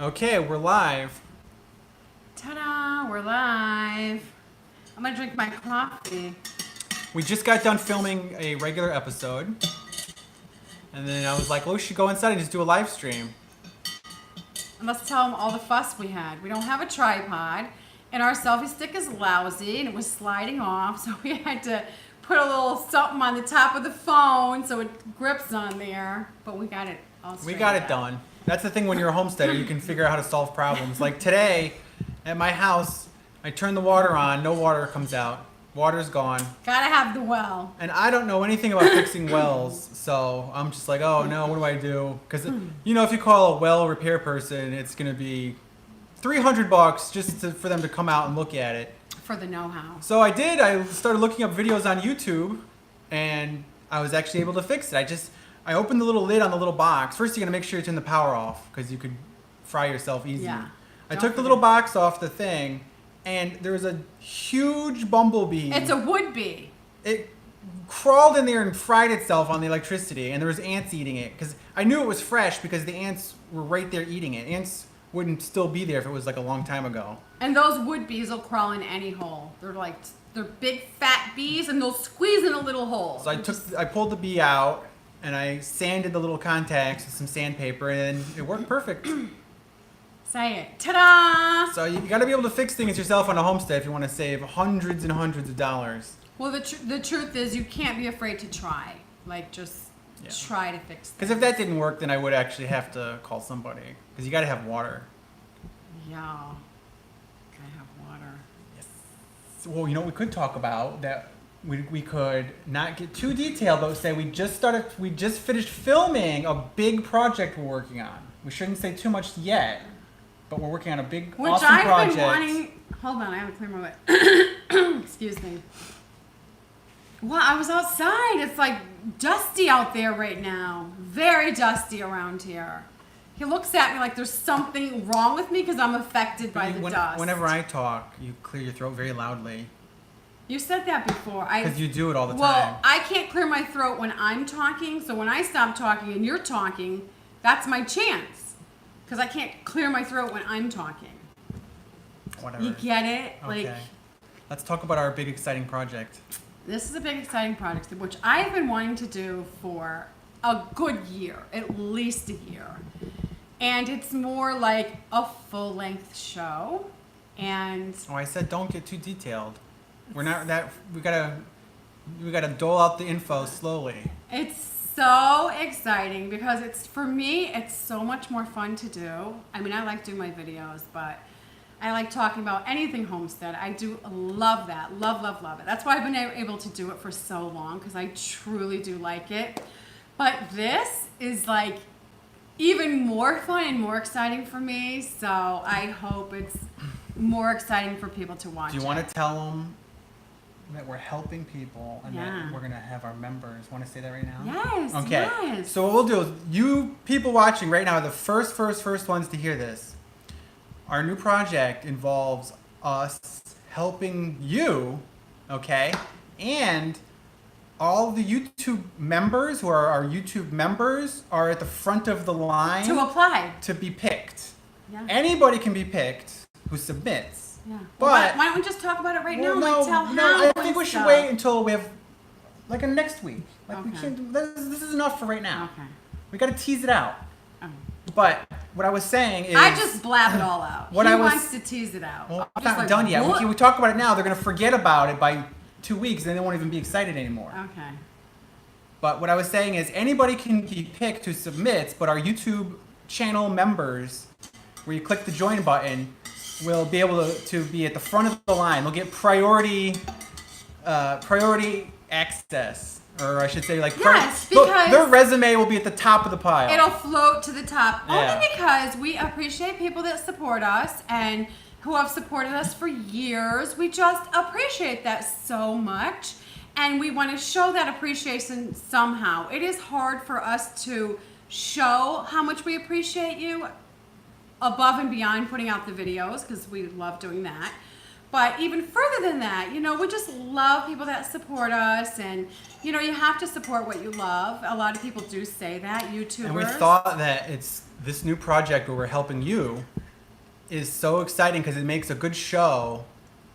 Okay, we're live. Ta-da! We're live. I'm gonna drink my coffee. We just got done filming a regular episode. And then I was like, well, we should go inside and just do a live stream. I must tell them all the fuss we had. We don't have a tripod, and our selfie stick is lousy, and it was sliding off, so we had to put a little something on the top of the phone so it grips on there. But we got it all straightened We got it out. done. That's the thing when you're a homesteader, you can figure out how to solve problems. Like today, at my house, I turn the water on, no water comes out. Water's gone. Gotta have the well. And I don't know anything about fixing wells, so I'm just like, oh no, what do I do? Because, you know, if you call a well repair person, it's going to be $300 just for them to come out and look at it. For the know-how. So I did. I started looking up videos on YouTube, and I was actually able to fix it. I opened the little lid on the little box. First, you're going to make sure you turn the power off, because you could fry yourself easy. Yeah. I Don't took the forget. little box off the thing, and there was a huge bumblebee. It's a wood bee. It crawled in there and fried itself on the electricity, and there was ants eating it. Because I knew it was fresh because the ants were right there eating it. Ants wouldn't still be there if it was like a long time ago. And those wood bees will crawl in any hole. They're big fat bees, and they'll squeeze in a little hole. So I pulled the bee out, and I sanded the little contacts with some sandpaper, and it worked perfect. Say it. Ta-da! So you got to be able to fix things yourself on a homestead if you want to save hundreds and hundreds of dollars. Well, the truth is, you can't be afraid to try. Just Yeah. try to fix Because things. if that didn't work, then I would actually have to call somebody. Because you got to have water. Yeah. Gotta have water. So, well, you know what we could talk about that we could not get too detailed, but say we just finished filming a big project we're working on. We shouldn't say too much yet, but we're working on a big, Which awesome I've project. been wanting. Hold on, I have to clear my lip. Excuse me. Well, I was outside. It's like dusty out there right now. Very dusty around here. He looks at me like there's something wrong with me because I'm affected by the dust. Whenever I talk, you clear your throat very loudly. You said that before. Because you do it all the Well, time. I can't clear my throat when I'm talking, so when I stop talking and you're talking, that's my chance. Because I can't clear my throat when I'm talking. Whatever. You get it? Okay. Let's talk about our big, exciting project. This is a big, exciting project, which I've been wanting to do for a good year, at least a year. And it's more like a full-length show. And Oh, I said don't get too detailed. We're not that. We gotta dole out the info slowly. it's so exciting because for me, it's so much more fun to do. I mean, I like doing my videos, but I like talking about anything homestead. I do love that. Love, love, love it. That's why I've been able to do it for so long, because I truly do like it. But this is like even more fun and more exciting for me. So I hope it's more exciting for people to watch. Do you want to tell them that we're helping people and Yeah. that we're gonna have our members? Want to say that right now? Yes. Okay. Yes. So what we'll do is, you people watching right now are the first ones to hear this. Our new project involves us helping you, okay, and all the YouTube members who are our YouTube members are at the front of the line to apply. to be picked. Yeah. Anybody can be picked who submits. Yeah. But why don't we just talk about it right Well, now? Like tell how. no, I think and we should stuff. wait until we have like a next week. Like we Okay. can't. This is enough for right now. Okay. We got to tease it out. Oh. But what I was saying is, I just blab it all out. What he I was- wants to tease it out. well, I'm it's just not like, done yet. "What?" We talk about it now. They're gonna forget about it by 2 weeks, and then they won't even be excited anymore. Okay. But what I was saying is, anybody can be picked who submits, but our YouTube channel members, where you click the join button, will be able to be at the front of the line. They'll get priority access, or I should say, like Yes, because- their resume will be at the top of the pile. It'll float to the top Yeah. only because we appreciate people that support us and who have supported us for years. We just appreciate that so much, and we want to show that appreciation somehow. It is hard for us to show how much we appreciate you above and beyond putting out the videos, because we love doing that. But even further than that, we just love people that support us, and you have to support what you love. A lot of people do say that, YouTubers. And we thought that it's this new project where we're helping you is so exciting because it makes a good show,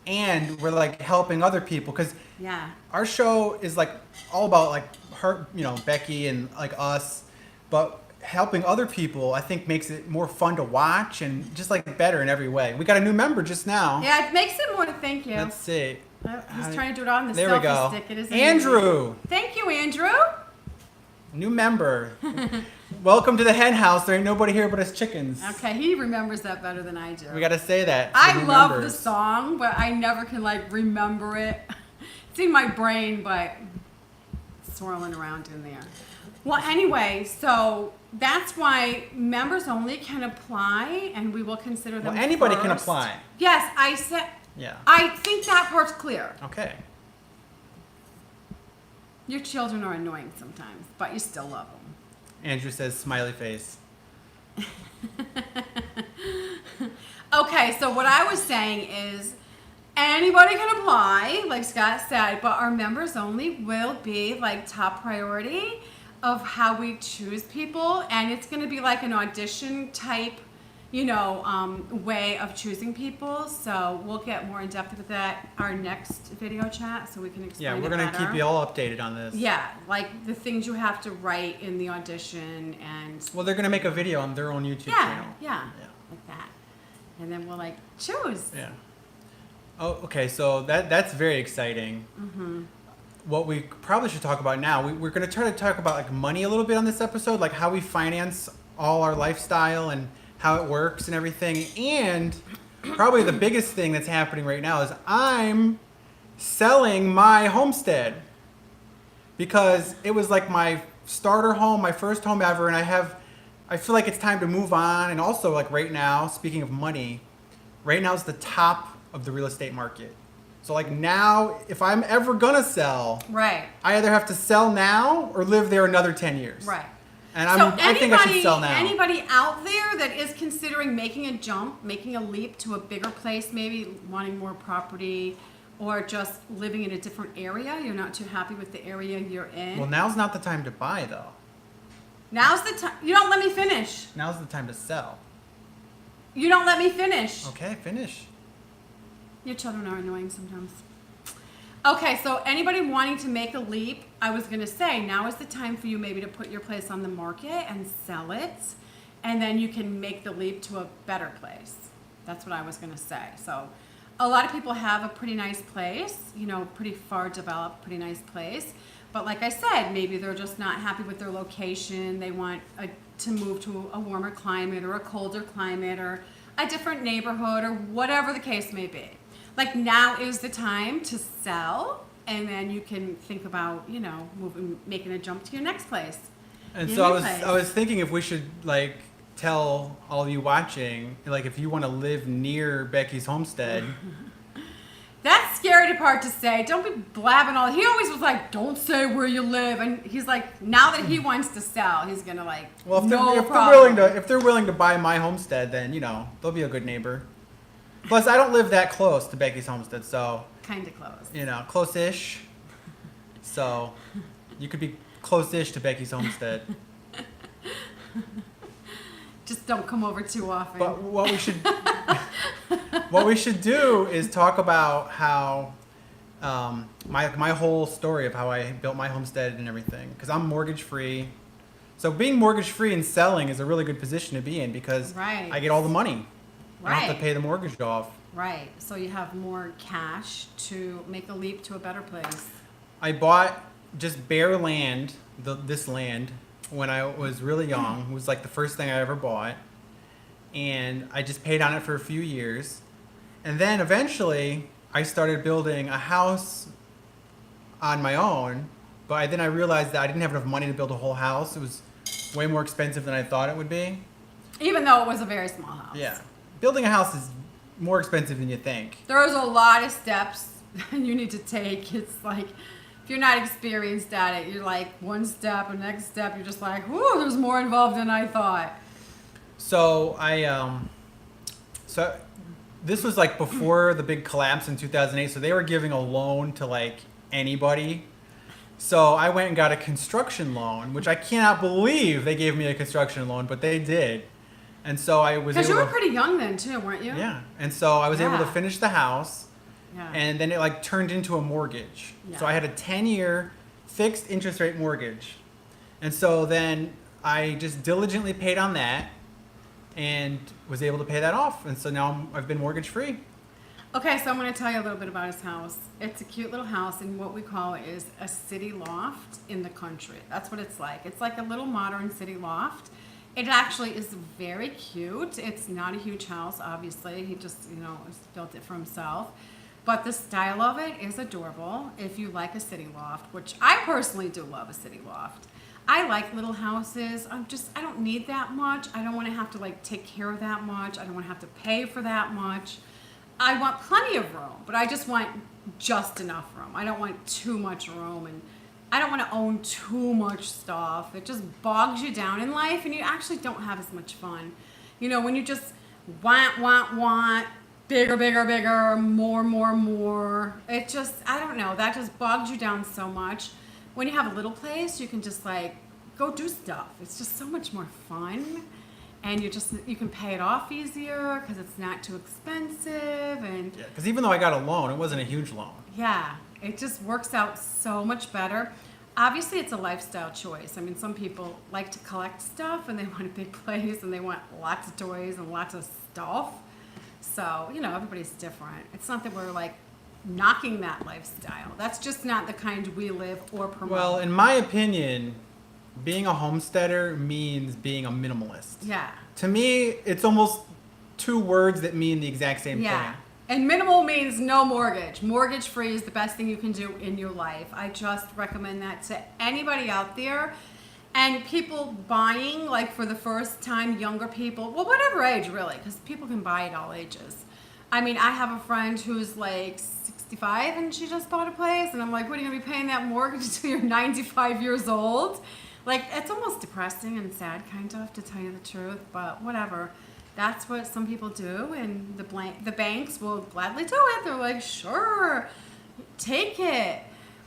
and we're like helping other people because Yeah. our show is like all about like her, Becky and like us, but helping other people I think makes it more fun to watch and just like better in every way. We got a new member just now. Yeah, it makes it more. Thank you. Let's see. He's trying to do it on the There we selfie go. stick. It is Andrew. amazing. Thank you, Andrew. New member. Welcome to the hen house. There ain't nobody here but us chickens. Okay, he remembers that better than I do. We got to say that. to I new love members. the song, but I never can like remember it. It's in my brain, but swirling around in there. Well, anyway, so that's why members only can apply, and we will consider them. Well, anybody can first. apply. Yes, I said. Yeah. I think that part's clear. Okay. Your children are annoying sometimes, but you still love them. Andrew says smiley face. Okay, so what I was saying is anybody can apply, like Scott said, but our members only will be like top priority of how we choose people, and it's going to be like an audition type, way of choosing people. So we'll get more in depth with that our next video chat, so we can explain. Yeah, we're going going to to keep you all updated on this. Yeah, like the things you have to write in the audition, and Well, they're going to make a video on their own YouTube yeah, channel. yeah, like that, and then we'll like choose. Yeah. Oh, okay. So that's very exciting. Mm-hmm. What we probably should talk about now, we're going to try to talk about like money a little bit on this episode, like how we finance all our lifestyle and how it works and everything. And probably the biggest thing that's happening right now is I'm selling my homestead because it was like my starter home, my first home ever, and I feel like it's time to move on. And also, like right now, speaking of money, right now is the top of the real estate market. So like now, if I'm ever gonna sell, Right. I either have to sell now or live there another 10 years. Right. And So I think I should sell now. Anybody out there that is considering making a jump, making a leap to a bigger place, maybe wanting more property, or just living in a different area, you're not too happy with the area you're in. Well, now's not the time to buy though. Now's the time. You don't let me finish. Now's the time to sell. You don't let me finish. Okay, finish. Your children are annoying sometimes. Okay, so anybody wanting to make a leap, I was going to say, now is the time for you maybe to put your place on the market and sell it, and then you can make the leap to a better place. That's what I was going to say. So a lot of people have a pretty nice place, pretty far developed, pretty nice place. But like I said, maybe they're just not happy with their location. They want to move to a warmer climate or a colder climate or a different neighborhood or whatever the case may be. Like now is the time to sell, and then you can think about, making a jump to your next place. And Your so new place. I was thinking if we should like tell all of you watching, like if you want to live near Becky's homestead. That's scary part to say. Don't be blabbing all. He always was like, "Don't say where you live," and he's like, now that he wants to sell, he's gonna like. Well, if no they're problem. if they're willing to buy my homestead, then they'll be a good neighbor. Plus, I don't live that close to Becky's homestead, so Kind of close. Close-ish. So you could be close-ish to Becky's homestead. Just don't come over too often. But what we should do is talk about how my whole story of how I built my homestead and everything, because I'm mortgage free. So being mortgage free and selling is a really good position to be in because Right. I get all the money. I don't have Right. to pay the mortgage off. Right. So you have more cash to make a leap to a better place. I bought just bare land, this land, when I was really young. It was like the first thing I ever bought. And I just paid on it for a few years. And then eventually I started building a house on my own. But then I realized that I didn't have enough money to build a whole house. It was way more expensive than I thought it would be. Even though it was a very small house. Yeah. Building a house is more expensive than you think. There's a lot of steps you need to take. It's like, if you're not experienced at it, you're like one step, and next step, you're just like, whoo, there's more involved than I thought. So this was like before the big collapse in 2008. So they were giving a loan to like anybody. So I went and got a construction loan, which I cannot believe they gave me a construction loan, but they did. And so I was Because able you were to, pretty young then too, weren't you? yeah. And so I was able to Yeah. finish the house, Yeah. and then it like turned into a mortgage. Yeah. So I had a 10-year fixed interest rate mortgage. And so then I just diligently paid on that and was able to pay that off. And so now I've been mortgage free. Okay, so I'm going to tell you a little bit about his house. It's a cute little house, and what we call it is a city loft in the country. That's what it's like. It's like a little modern city loft. It actually is very cute. It's not a huge house, obviously. He just, built it for himself. But the style of it is adorable if you like a city loft, which I personally do love a city loft. I like little houses. I don't need that much. I don't want to have to like take care of that much. I don't want to have to pay for that much. I want plenty of room, but I just want just enough room. I don't want too much room, and I don't want to own too much stuff. It just bogs you down in life, and you actually don't have as much fun. When you just want, bigger, bigger, bigger, more. It just, I don't know, that just bogs you down so much. When you have a little place, you can just like go do stuff. It's just so much more fun. And you can pay it off easier because it's not too expensive. And Yeah, because even though I got a loan, it wasn't a huge loan. yeah, it just works out so much better. Obviously, it's a lifestyle choice. I mean, some people like to collect stuff and they want a big place and they want lots of toys and lots of stuff. So, everybody's different. It's not that we're like knocking that lifestyle. That's just not the kind we live or promote. Well, in my opinion, being a homesteader means being a minimalist. Yeah. To me, it's almost two words that mean the exact same Yeah. thing. And minimal means no mortgage. Mortgage free is the best thing you can do in your life. I just recommend that to anybody out there. And people buying, like for the first time, younger people, well, whatever age really, because people can buy at all ages. I mean, I have a friend who's like 65 and she just bought a place. And I'm like, what are you going to be paying that mortgage until you're 95 years old? Like, it's almost depressing and sad, kind of, to tell you the truth. But whatever. That's what some people do. And the banks will gladly do it. They're like, sure, take it.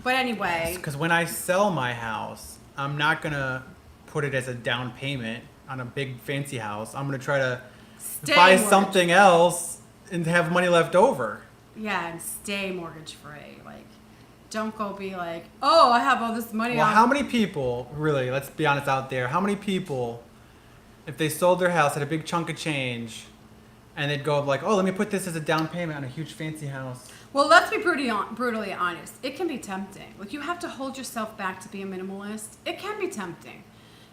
But anyway. Because when I sell my house, I'm not going to put it as a down payment on a big fancy house. I'm going to try to buy mortgage. something else and have money left over. Yeah, and stay mortgage free. Like, don't go be like, oh, I have all this money. Well, how many people, really, let's be honest out there, how many people, if they sold their house, had a big chunk of change, and they'd go like, oh, let me put this as a down payment on a huge fancy house. Well, let's be brutally honest. It can be tempting. Like, you have to hold yourself back to be a minimalist. It can be tempting.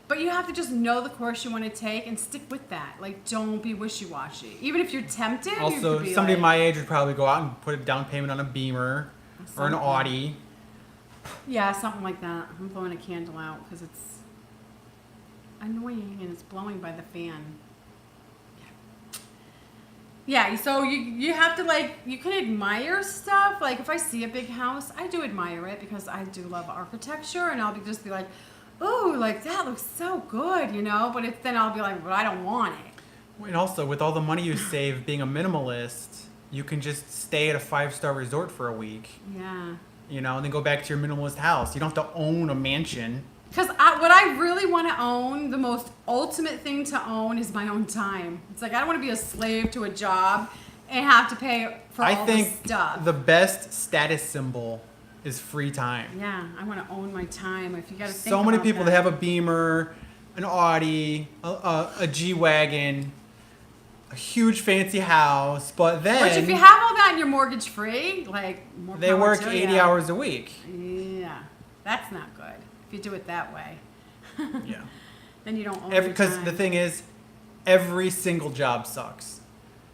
But you have to just know the course you want to take and stick with that. Like, don't be wishy-washy. Even if you're tempted, you Also, could be somebody like, my age would probably go out and put a down payment on a Beamer or an Something. Audi. yeah, something like that. I'm blowing a candle out because it's annoying and it's blowing by the fan. Yeah, so you have to, like, you can admire stuff. Like, if I see a big house, I do admire it because I do love architecture, and I'll just be like, oh, like, that looks so good, But then I'll be like, but I don't want it. And also, with all the money you save being a minimalist, you can just stay at a 5-star resort for a week, Yeah. and then go back to your minimalist house. You don't have to own a mansion. Because what I really want to own, the most ultimate thing to own is my own time. It's like, I don't want to be a slave to a job and have to pay for all I think the stuff. the best status symbol is free time. Yeah, I want to own my time. If you got to think So many about people that. that have a Beamer, an Audi, a G-Wagon, a huge fancy house, but then Which, if you have all that and you're mortgage free, like, more they power work to 80 you. hours a week. Yeah, that's not good. If you do it that way, Yeah. then you don't own your Because time. the thing is, every single job sucks.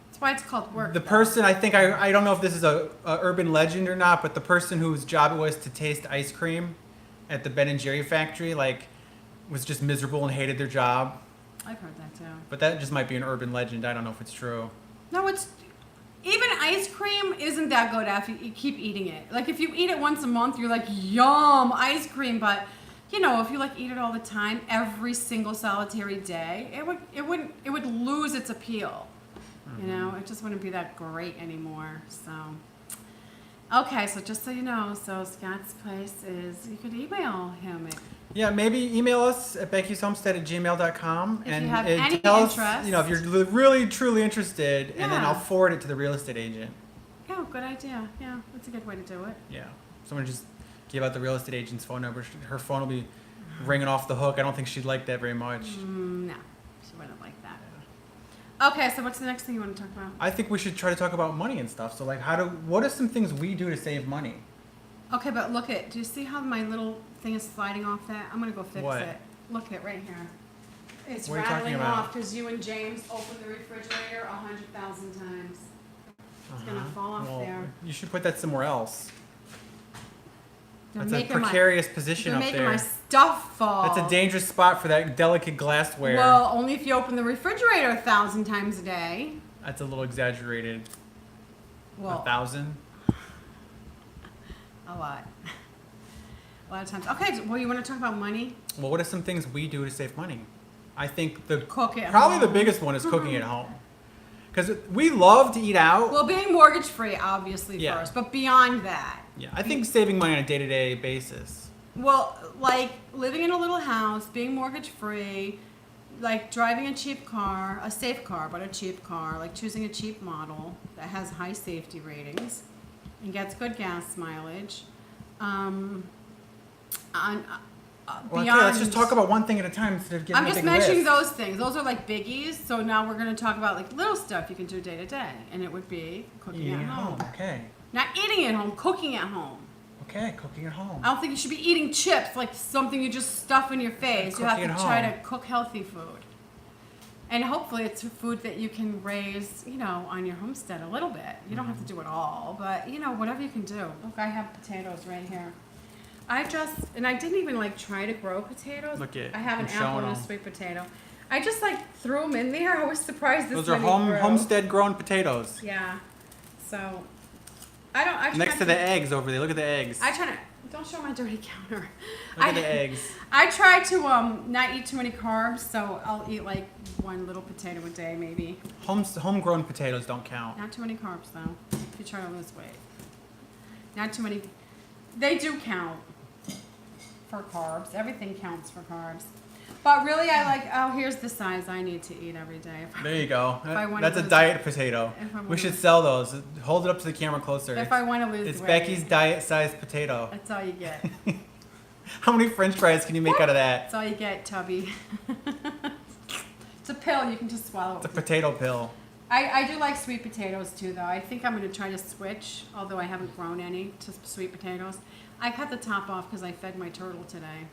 That's why it's called work. The though. person, I don't know if this is a urban legend or not, but the person whose job it was to taste ice cream at the Ben and Jerry factory, like, was just miserable and hated their job. I've heard that too. But that just might be an urban legend. I don't know if it's true. No, it's even ice cream isn't that good after you keep eating it. Like, if you eat it once a month, you're like, yum, ice cream. But if you like eat it all the time, every single solitary day, it would lose its appeal. It just wouldn't be that great anymore. So Okay, so just so you know, so Scott's place is, you could email him. Yeah, maybe email us at beckysomestead@gmail.com If and you have any tell interest. us, if you're really truly interested, and then Yeah. I'll forward it to the real estate agent. Yeah, good idea. Yeah, that's a good way to do it. Yeah, someone just gave out the real estate agent's phone number. Her phone will be ringing off the hook. I don't think she'd like that very much. No, she wouldn't like that. Okay, so what's the next thing you want to talk about? I think we should try to talk about money and stuff. So, like, what are some things we do to save money? Okay, but look at, do you see how my little thing is sliding off that? I'm going to go fix What? it. Look at right here. It's What are you talking rattling about? off because you and James opened the refrigerator 100,000 times. It's going to fall off there. You should put that somewhere else. They're That's a making precarious position They're up making there. my stuff fall. That's a dangerous spot for that delicate glassware. Well, only if you open the refrigerator 1,000 times a day. That's a little exaggerated. Well, 1,000? a lot. A lot of times. Okay, well, you want to talk about money? Well, what are some things we do to save money? I think Cook at probably the home. biggest one is cooking at home. Because we love to eat out. Well, being mortgage free, obviously, Yeah. first. But beyond that, Yeah, I think saving money on a day-to-day basis. well, like living in a little house, being mortgage free, like driving a cheap car, a safe car, but a cheap car, like choosing a cheap model that has high safety ratings and gets good gas mileage. Well, Beyond, okay, let's just talk about one thing at a time instead of giving I'm a just big mentioning list. those things. Those are like biggies. So now we're going to talk about like little stuff you can do day to day, and it would be cooking Eating at home. Okay. Not eating at home, cooking at home. Okay, cooking at home. I don't think you should be eating chips like something you just stuff in your face. You have Cooking to at try home. to cook healthy food. And hopefully it's food that you can raise, on your homestead a little bit. You don't have to do it all, but whatever you can do. Look, I have potatoes right here. I didn't even like try to grow potatoes. Look at- I have an I'm apple showing and a them. sweet potato. I just like threw them in there. I was surprised this Those are many grew. homestead grown potatoes. Yeah. So I try Next to the eggs over there. Look at the eggs. I try to don't show my dirty counter. Look at the eggs. I try to not eat too many carbs, so I'll eat like one little potato a day, maybe. Homegrown potatoes don't count. Not too many carbs though. If you try to lose weight, not too many. They do count for carbs. Everything counts for carbs. But really, I like. Oh, here's the size I need to eat every day. There you go. I wanna That's a lose- diet potato. if I wanna We should lose- sell those. Hold it up to the camera closer. If I want to lose It's weight, Becky's diet-sized potato. That's all you get. How many French fries can you make out of that? That's all you get, Tubby. It's a pill. You can just swallow It's a it. potato pill. I do like sweet potatoes too, though. I think I'm going to try to switch, although I haven't grown any, to sweet potatoes. I cut the top off because I fed my turtle today.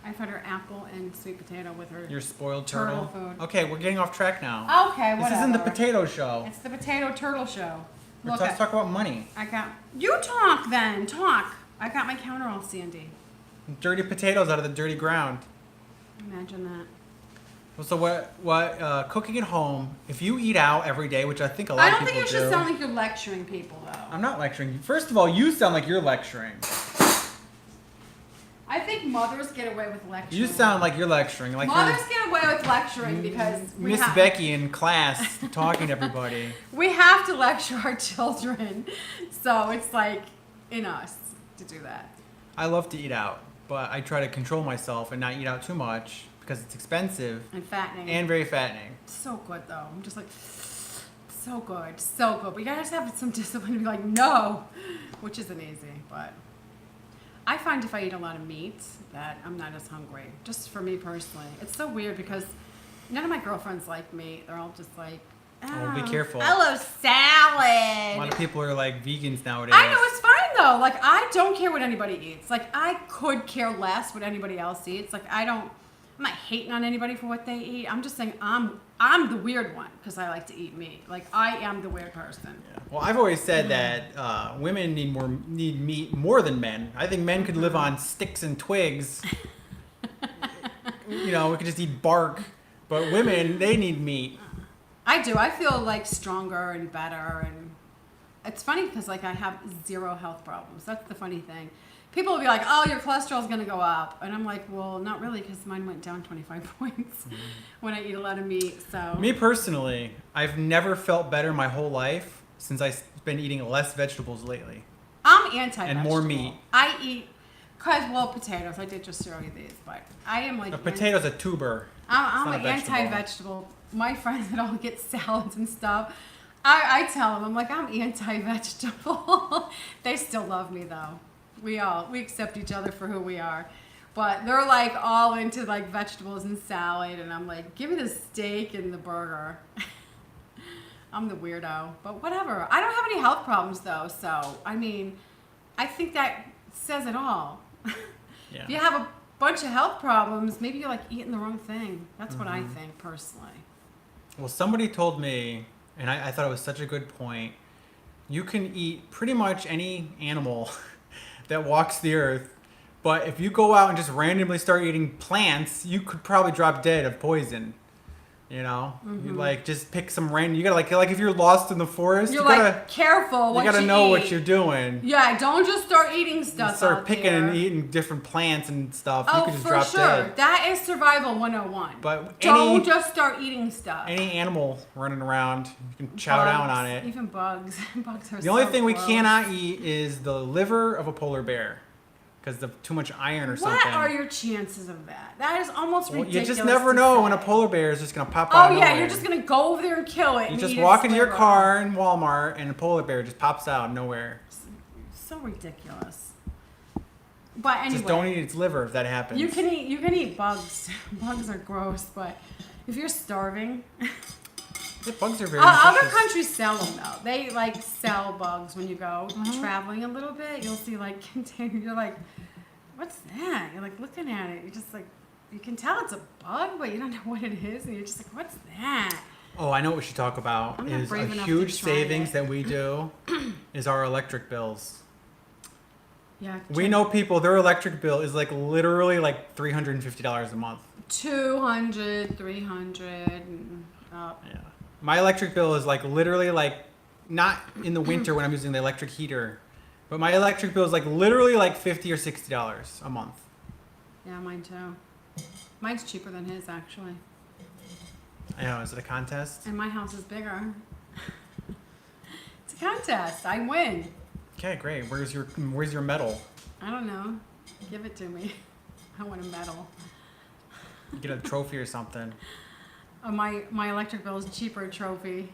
I fed her apple and sweet potato with her. Your spoiled Turtle turtle. food. Okay, we're getting off track now. Okay, whatever. This isn't the potato show. It's the potato turtle show. Look, Let's talk about money. You talk then. Talk. I got my counter all sandy. Dirty potatoes out of the dirty ground. Imagine that. So what cooking at home, if you eat out every day, which I think a lot I of don't people think you should do. sound like you're lecturing people, though. I'm not lecturing you. First of all, you sound like you're lecturing. I think mothers get away with lecturing. You sound like you're lecturing. Like Mothers you're get away with lecturing because we Miss have, Becky in class talking to everybody. we have to lecture our children. So it's like in us to do that. I love to eat out, but I try to control myself and not eat out too much because it's expensive And fattening. and very fattening. So good, though. I'm just like, so good, so good. But you gotta just have some discipline to be like, no, which isn't easy. But I find if I eat a lot of meat that I'm not as hungry, just for me personally. It's so weird because none of my girlfriends like meat. They're all just like, Oh, be careful. I love salad. A lot of people are like vegans nowadays. I know, it's fine though. Like, I don't care what anybody eats. Like, I could care less what anybody else eats. Like, I'm not hating on anybody for what they eat. I'm just saying I'm the weird one because I like to eat meat. Like, I am the weird person. Yeah. Well, I've always said that women need meat more than men. I think men could live on sticks and twigs. We could just eat bark. But women, they need meat. I do. I feel like stronger and better, and it's funny because like I have zero health problems. That's the funny thing. People will be like, "Oh, your cholesterol's going to go up," and I'm like, "Well, not really, because mine went down 25 points when I eat a lot of meat." So Me personally, I've never felt better my whole life since I been eating less vegetables lately. I'm anti-vegetable. And more meat. I eat, potatoes. I did just show you these, but I am like... A potato's a tuber. I'm not an a vegetable. anti-vegetable. My friends that all get salads and stuff, I tell them, I'm like, I'm anti-vegetable. They still love me though. We accept each other for who we are. But they're like all into like vegetables and salad, and I'm like, give me the steak and the burger. I'm the weirdo, but whatever. I don't have any health problems though, so I mean, I think that says it all. Yeah. If you have a bunch of health problems, maybe you're like eating the wrong thing. That's what I think personally. Well, somebody told me, and I thought it was such a good point, you can eat pretty much any animal that walks the earth, but if you go out and just randomly start eating plants, you could probably drop dead of poison. You know, you like just pick some random. You gotta like if you're lost in the forest, You're you gotta like careful. you gotta know what you're doing. Yeah, don't just start eating stuff. You start out picking there. and eating different plants and stuff. Oh, you could just for drop sure. dead. That is survival 101. But don't just start eating stuff. Any animal running around, you can chow down on it. Even bugs. Bugs are The only thing we gross. cannot eat is the liver of a polar bear because of too much iron or something. What are your chances of that? That is almost Well, ridiculous. you just never to know say. when a polar bear is just gonna pop out. Oh of yeah, nowhere. you're just gonna go over there and kill it. You and just eat walk its into your liver. car in Walmart and a polar bear just pops out of nowhere. So ridiculous. But anyway, Just don't eat its liver if that happens. You can eat bugs. Bugs are gross, but if you're starving, The bugs are very other nutritious. countries sell them though. They like sell bugs when you go traveling a little bit. You'll see like containers. You're like, what's that? You're like looking at it. You're just like, you can tell it's a bug, but you don't know what it is, and you're just like, what's that? Oh, I know what we should talk about. I'm not Is brave a enough huge to try savings it. that we do is our electric bills. Yeah. We know people, their electric bill is like literally like $350 a month. 200, 300, and up. Yeah. My electric bill is like literally like not in the winter when I'm using the electric heater, but my electric bill is like literally like $50 or $60 a month. Yeah, mine too. Mine's cheaper than his actually, I know, is it a contest? and my house is bigger. It's a contest. I win. Okay, great. Where's your medal? I don't know. Give it to me. I want a medal. You get a trophy or something. My electric bill is cheaper trophy.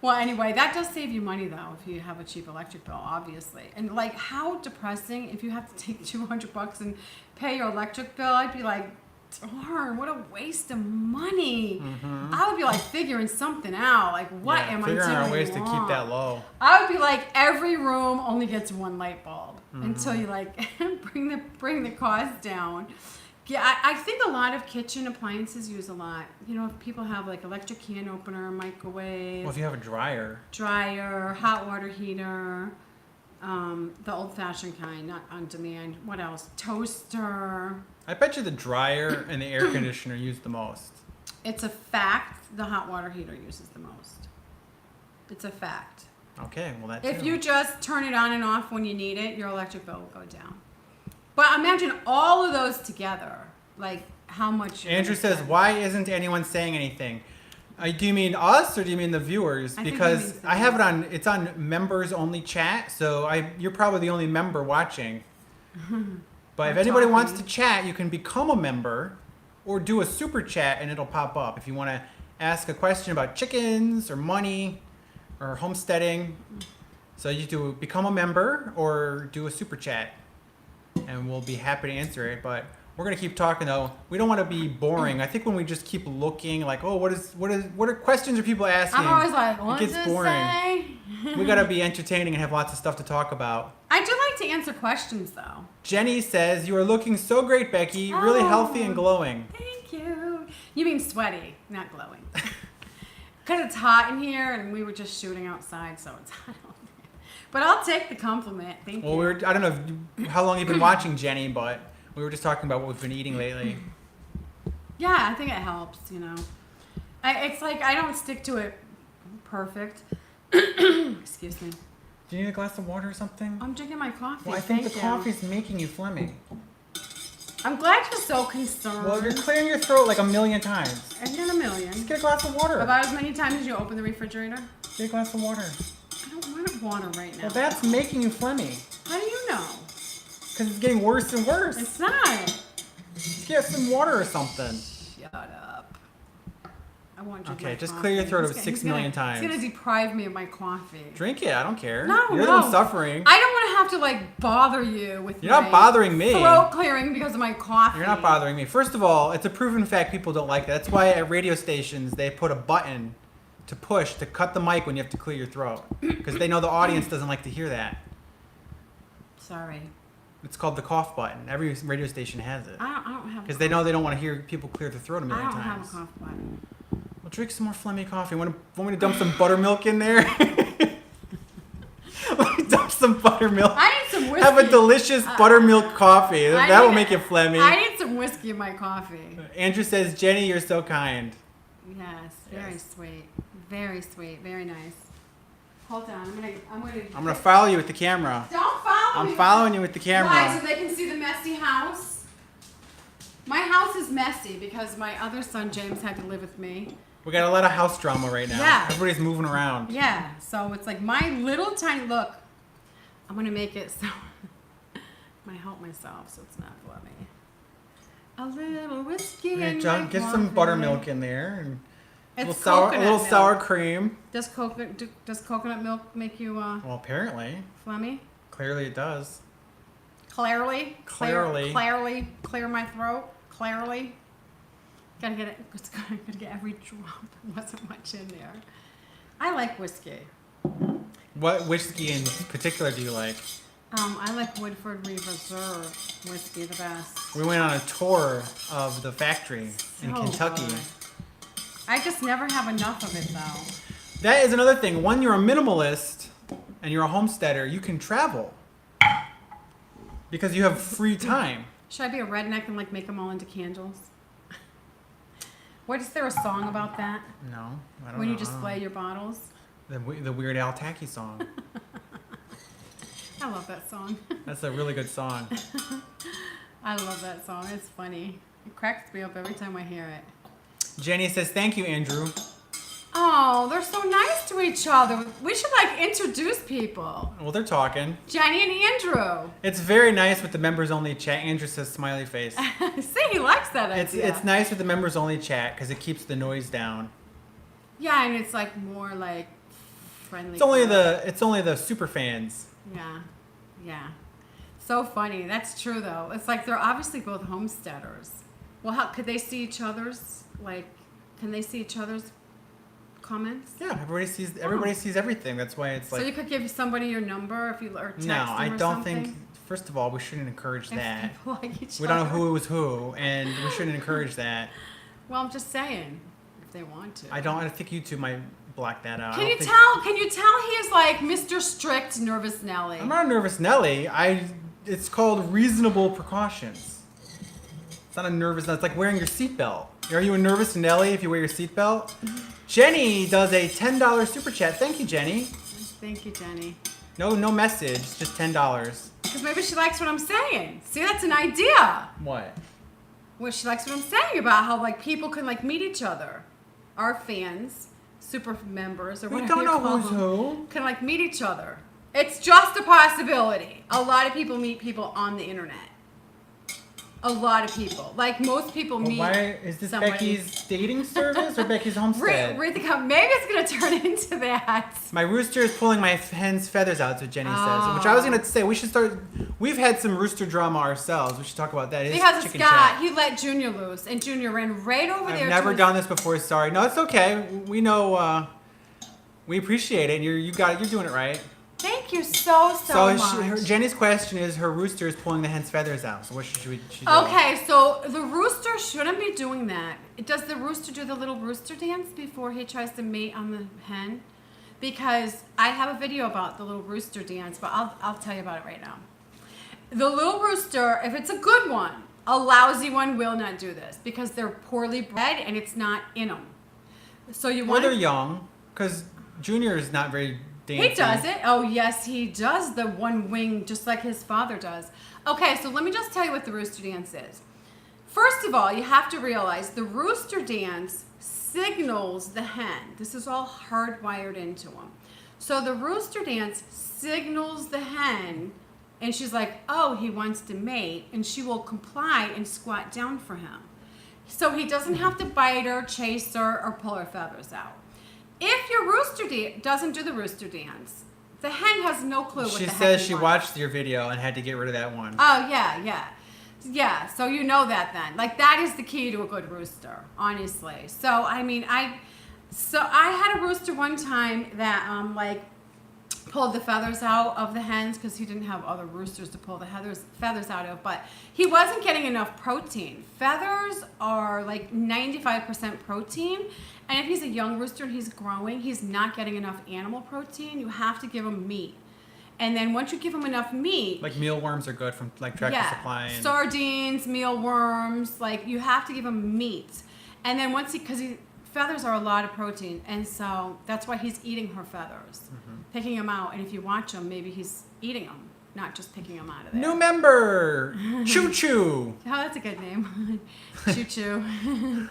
Well, anyway, that does save you money though if you have a cheap electric bill, obviously. And like, how depressing if you have to take $200 and pay your electric bill. I'd be like, darn, what a waste of money. I would be like figuring something out. Like, what am I doing Figuring out ways to keep wrong? that low. I would be like, every room only gets one light bulb until you like bring the cost down. Yeah, I think a lot of kitchen appliances use a lot. You know, if people have like electric can opener, microwave, Well, if you have a dryer. dryer, hot water heater, the old-fashioned kind, not on demand. What else? Toaster. I bet you the dryer and the air conditioner use the most. It's a fact. The hot water heater uses the most. It's a fact. Okay, well that's If you just turn it on and off when you need it, your electric bill will go down. But imagine all of those together, like how much. you're Andrew gonna says, spend. why isn't anyone saying anything? Do you mean us or do you mean the viewers? I think he Because means the I have it on. It's on members only chat, so you're probably the only member watching. But if Or anybody wants talking. to chat, you can become a member, or do a super chat and it'll pop up. If you want to ask a question about chickens or money, or homesteading, so you do become a member or do a super chat, and we'll be happy to answer it. But we're gonna keep talking though. We don't want to be boring. I think when we just keep looking, like, oh, what are questions are people asking? I'm always like, what gets does it boring. say? We gotta be entertaining and have lots of stuff to talk about. I do like to answer questions though. Jenny says, you are looking so great, Becky. Really healthy and glowing. Thank you. You mean sweaty, not glowing. Because it's hot in here and we were just shooting outside, so it's hot out there. But I'll take the compliment. Thank Well, you. I don't know how long you've been watching, Jenny, but we were just talking about what we've been eating lately. Yeah, I think it helps, you know. It's like I don't stick to it perfect. Excuse me. Do you need a glass of water or something? I'm drinking my coffee. Well, I think Thank the you. coffee's making you phlegmy. I'm glad you're so concerned. Well, you're clearing your throat like a million times. And then a million. Just get a glass of water. About as many times as you open the refrigerator? Get a glass of water. I don't want water right now. Well, that's making you phlegmy. How do you know? Because it's getting worse and worse. It's not. Get some water or something. Shut up. I want to drink Okay, my just coffee. clear your throat of He's 6 gonna- million times. He's going to deprive me of my coffee. Drink it. I don't care. No, You're the no. one suffering. I don't want to have to like bother you with You're not my bothering me. throat clearing because of my coffee. You're not bothering me. First of all, it's a proven fact people don't like that. That's why at radio stations they put a button to push to cut the mic when you have to clear your throat. Because they know the audience doesn't like to hear that. Sorry. It's called the cough button. Every radio station has it. I don't have. Because they know they don't want to hear people clear their throat a million I don't times. have a cough button. Well, drink some more phlegmy coffee. Want me to dump some buttermilk in there? Let me dump some buttermilk. I need some whiskey. Have a delicious buttermilk coffee. That will make you phlegmy. I need some whiskey in my coffee. Andrew says, Jenny, you're so kind. Yes, very Yes. sweet. Very sweet. Very nice. Hold on. I'm gonna follow you with the camera. Don't follow me. I'm following you with the Why? camera. So they can see the messy house? My house is messy because my other son James had to live with me. We got a lot of house drama right now. Yeah. Everybody's moving around. Yeah, so it's like my little tiny look. I'm gonna make it so I'm gonna help myself so it's not flummy. A little whiskey Okay, in John, my get some coffee. buttermilk in there and a It's little milk. sour cream. Does coconut milk make you Well, apparently, phlegmy? clearly it does. Clearly? Clearly. Clear my throat? Clearly? Gotta get it. Gotta get every drop. There wasn't much in there. I like whiskey. What whiskey in particular do you like? I like Woodford Reserve whiskey the best. We went on a tour of the factory in So Kentucky. good. I just never have enough of it though. That is another thing. When you're a minimalist and you're a homesteader, you can travel because you have free time. Should I be a redneck and like make them all into candles? What is there a song about that? No, I don't When know. you display your bottles? The Weird Al Tacky song. I love that song. That's a really good song. I love that song. It's funny. It cracks me up every time I hear it. Jenny says, "Thank you, Andrew." Oh, they're so nice to each other. We should like introduce people. Well, they're talking. Jenny and Andrew. It's very nice with the members only chat. Andrew says, "Smiley face." See, he likes that idea. It's nice with the members only chat because it keeps the noise down. Yeah, and it's like more like friendly. It's only the super fans. Yeah. So funny. That's true though. It's like they're obviously both homesteaders. Well, how could they see each other's can they see each other's comments? Yeah, everybody sees everything. That's why it's like. So you could give somebody your number if you or text No, them I or don't something? think. First of all, we shouldn't encourage If that. people like each We don't know other. who was who, and we shouldn't encourage that. Well, I'm just saying, if they want to. I think YouTube might block that out. Can you tell he is like Mr. Strict Nervous Nelly? I'm not a nervous Nelly. It's called reasonable precautions. It's not a nervous. It's like wearing your seatbelt. Are you a nervous Nelly if you wear your seatbelt? Jenny does a $10 super chat. Thank you, Jenny. Thank you, Jenny. No message, just $10. Because maybe she likes what I'm saying. See, that's an idea. What? Well, she likes what I'm saying about how like people can like meet each other. Our fans, super members, or We whatever don't you know call who's them, who. can like meet each other. It's just a possibility. A lot of people meet people on the internet. A lot of people. Like most people meet. Why is this somebody. Becky's dating service or Becky's homestead? Maybe it's gonna turn into that. My rooster is pulling my hen's feathers out, is what Jenny says. Which I was gonna say, we should start. We've had some rooster drama ourselves. We should talk about that. It's Because of chicken Scott, chat. he let Junior loose, and Junior ran right over there. I've never to his- done this before. Sorry. No, it's okay. We know. We appreciate it. You're doing it right. Thank you so much. Jenny's question is: her rooster is pulling the hen's feathers out. So what should she do? Okay, so the rooster shouldn't be doing that. Does the rooster do the little rooster dance before he tries to mate on the hen? Because I have a video about the little rooster dance, but I'll tell you about it right now. The little rooster, if it's a good one, a lousy one will not do this because they're poorly bred and it's not in them. So you Well, want they're young, because Junior is not very dancey. He does it. Oh, yes, he does the one wing just like his father does. Okay, so let me just tell you what the rooster dance is. First of all, you have to realize the rooster dance signals the hen. This is all hardwired into them. So the rooster dance signals the hen, and she's like, oh, he wants to mate, and she will comply and squat down for him. So he doesn't have to bite her, chase her, or pull her feathers out. If your rooster doesn't do the rooster dance, the hen has no clue what the heck She says he she wants. watched your video and had to get rid of that one. Oh, yeah, so you know that then. Like, that is the key to a good rooster, honestly. So, I mean, I had a rooster one time that, pulled the feathers out of the hens because he didn't have other roosters to pull the feathers out of, but he wasn't getting enough protein. Feathers are like 95% protein, and if he's a young rooster and he's growing, he's not getting enough animal protein. You have to give him meat. And then once you give him enough meat... Like mealworms are good from like Tractor Supply. And... sardines, mealworms, like you have to give him meat. And then once feathers are a lot of protein, and so that's why he's eating her feathers, picking them out. And if you watch him, maybe he's eating them, not just picking them out of there. New member, Choo Choo. Oh, that's a good name, Choo Choo.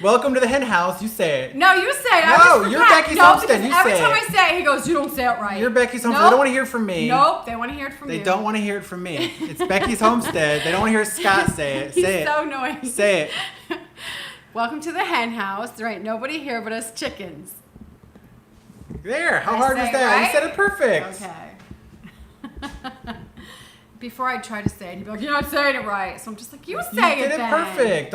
Welcome to the hen house. You say it. No, you say it. No, you're Becky's Homestead. You every say time it. I say it, he goes, "You don't say it right." You're Becky's Homestead. Nope. They don't want to hear it from me. Nope, they want to hear it from you. They don't want to hear it from me. It's Becky's Homestead. They don't want to hear Scott say it. He's Say it. so annoying. Say it. Welcome to the hen house. There ain't nobody here but us chickens. There. How Did I hard was say it that? right? You said it perfect. Okay. Before I try to say it, he'd be like, "You're not saying it right." So I'm just like, "You You say did it it then." perfect.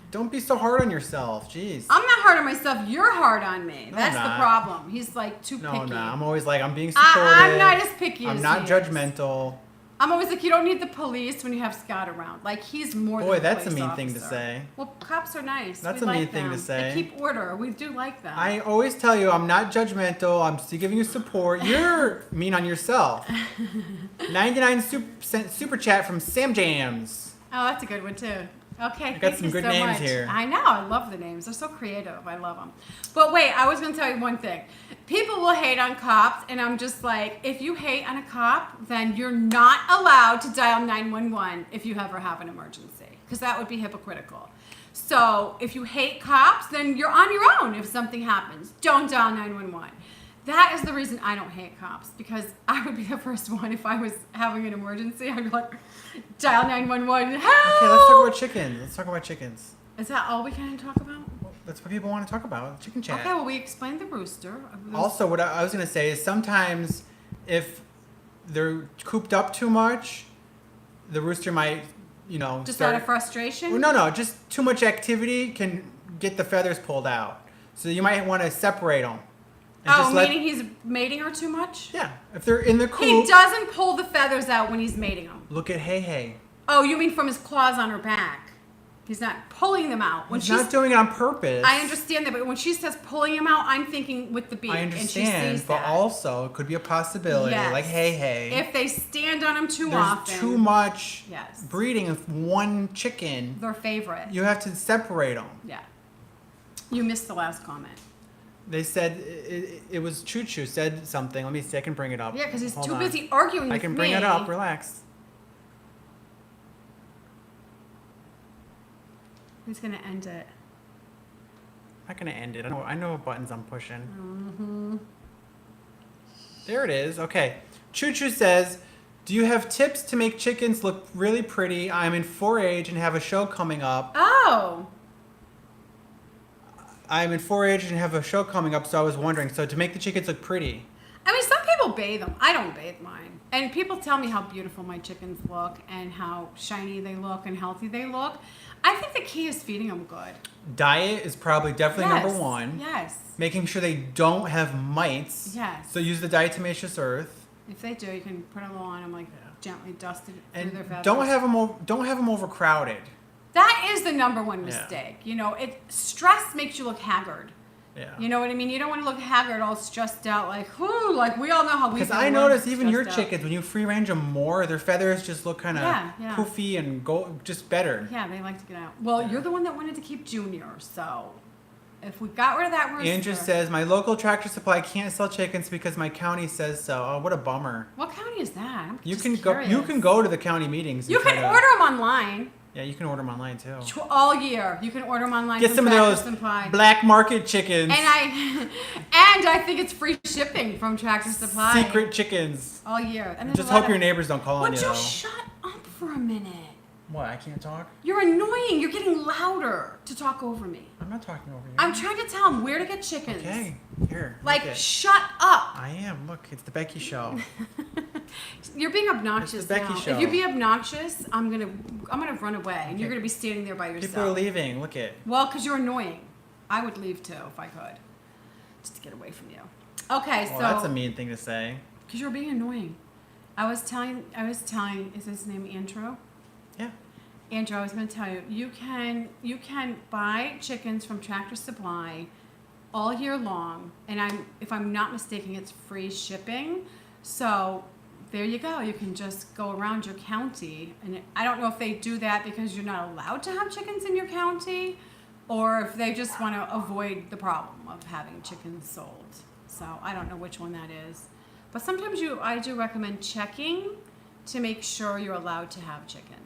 Don't be so hard on yourself. Jeez. I'm not hard on myself. You're hard on me. No, That's I'm the not. problem. He's like too No, picky. no. I'm always like, I'm being supportive. I'm not as picky as I'm not he is. judgmental. I'm always like, you don't need the police when you have Scott around. Like, he's more than Boy, a that's a police mean thing to officer. say. Well, cops are nice. That's We a mean like thing to them. say. They keep order. We do like them. I always tell you I'm not judgmental. I'm still giving you support. You're mean on yourself. 99 cent super chat from Sam Jams. Oh, that's a good one, too. Okay, got thank some you good so names much. here. I know. I love the names. They're so creative. I love them. But wait, I was going to tell you one thing. People will hate on cops, and I'm just like, if you hate on a cop, then you're not allowed to dial 911 if you ever have an emergency, because that would be hypocritical. So if you hate cops, then you're on your own if something happens. Don't dial 911. That is the reason I don't hate cops, because I would be the first one if I was having an emergency. I'd be like, dial 911, help! Okay, let's talk about chickens. Let's talk about chickens. Is that all we can talk about? That's what people want to talk about. Chicken chat. Okay, well, we explained the rooster. Also, what I was going to say is sometimes if they're cooped up too much, the rooster might, Just out of frustration? Well, no, just too much activity can get the feathers pulled out. So you might want to separate them. Oh, meaning he's mating her too much? Yeah, if they're in the coop. He doesn't pull the feathers out when he's mating them. Look at Hey. Oh, you mean from his claws on her back? He's not pulling them out. He's not doing it on purpose. I understand that, but when she says pulling them out, I'm thinking with the beak. I understand, and she sees but that. also it could be a possibility. Yes. Like Hey. If they stand on them too There's often. too much Yes. breeding of one chicken. Their favorite. You have to separate them. Yeah. You missed the last comment. They said it was Choo Choo said something. Let me see. I can bring it up. Yeah, because he's Hold too on. busy arguing with me. I can bring it up. Relax. He's going to end it. I'm not gonna end it. I know what buttons I'm pushing. Mm-hmm. There it is. Okay. Choo Choo says, "Do you have tips to make chickens look really pretty? I'm in 4-H and have a show coming up." Oh. I'm in 4-H and have a show coming up, so I was wondering. So to make the chickens look pretty. I mean, some people bathe them. I don't bathe mine. And people tell me how beautiful my chickens look and how shiny they look and healthy they look. I think the key is feeding them good. Diet is probably definitely Yes. number one. Yes. Making sure they don't have mites. Yes. So use the diatomaceous earth. If they do, you can put a little on them, like gently dust it And through their feathers. don't have them overcrowded. That is the number one Yeah. mistake. Stress makes you look haggard. Yeah. You know what I mean? You don't want to look haggard, all stressed out, like, whoo, like we all know how we feel. Because I when notice we're even your stressed out. chickens, when you free range them more, their feathers just look kind of Yeah. poofy and go just better. Yeah, they like to get out. Well, you're the one that wanted to keep Junior, so if we got rid of that rooster. Andrew says, "My local Tractor Supply can't sell chickens because my county says so." Oh, what a bummer. What county is that? I'm You just can curious. go to the county meetings. You and try can to- order them online. Yeah, you can order them online too. All year. You can order them online. Get from some of Tractor those Supply. black market chickens. And I think it's free shipping from Tractor Supply. Secret chickens. All year. And there's Just a lot hope your neighbors don't call on Would you you though. shut up for a minute? What? I can't talk. You're annoying. You're getting louder to talk over me. I'm not talking over you. I'm trying to tell him where to get chickens. Okay. Here. Like, look it. shut up. I am. Look, it's the Becky Show. You're being obnoxious It's the Becky now. Show. If you be obnoxious, I'm gonna run away, and you're gonna be standing there by yourself. People are leaving. Look it. Well, because you're annoying. I would leave too if I could, just to get away from you. Okay, Well, so that's a mean thing to say. because you're being annoying. I was telling. Is his name Andrew? Yeah. Andrew, I was going to tell you, you can buy chickens from Tractor Supply all year long, and if I'm not mistaken, it's free shipping. So there you go. You can just go around your county, and I don't know if they do that because you're not allowed to have chickens in your county, or if they just want to avoid the problem of having chickens sold. So I don't know which one that is, but sometimes I do recommend checking to make sure you're allowed to have chickens.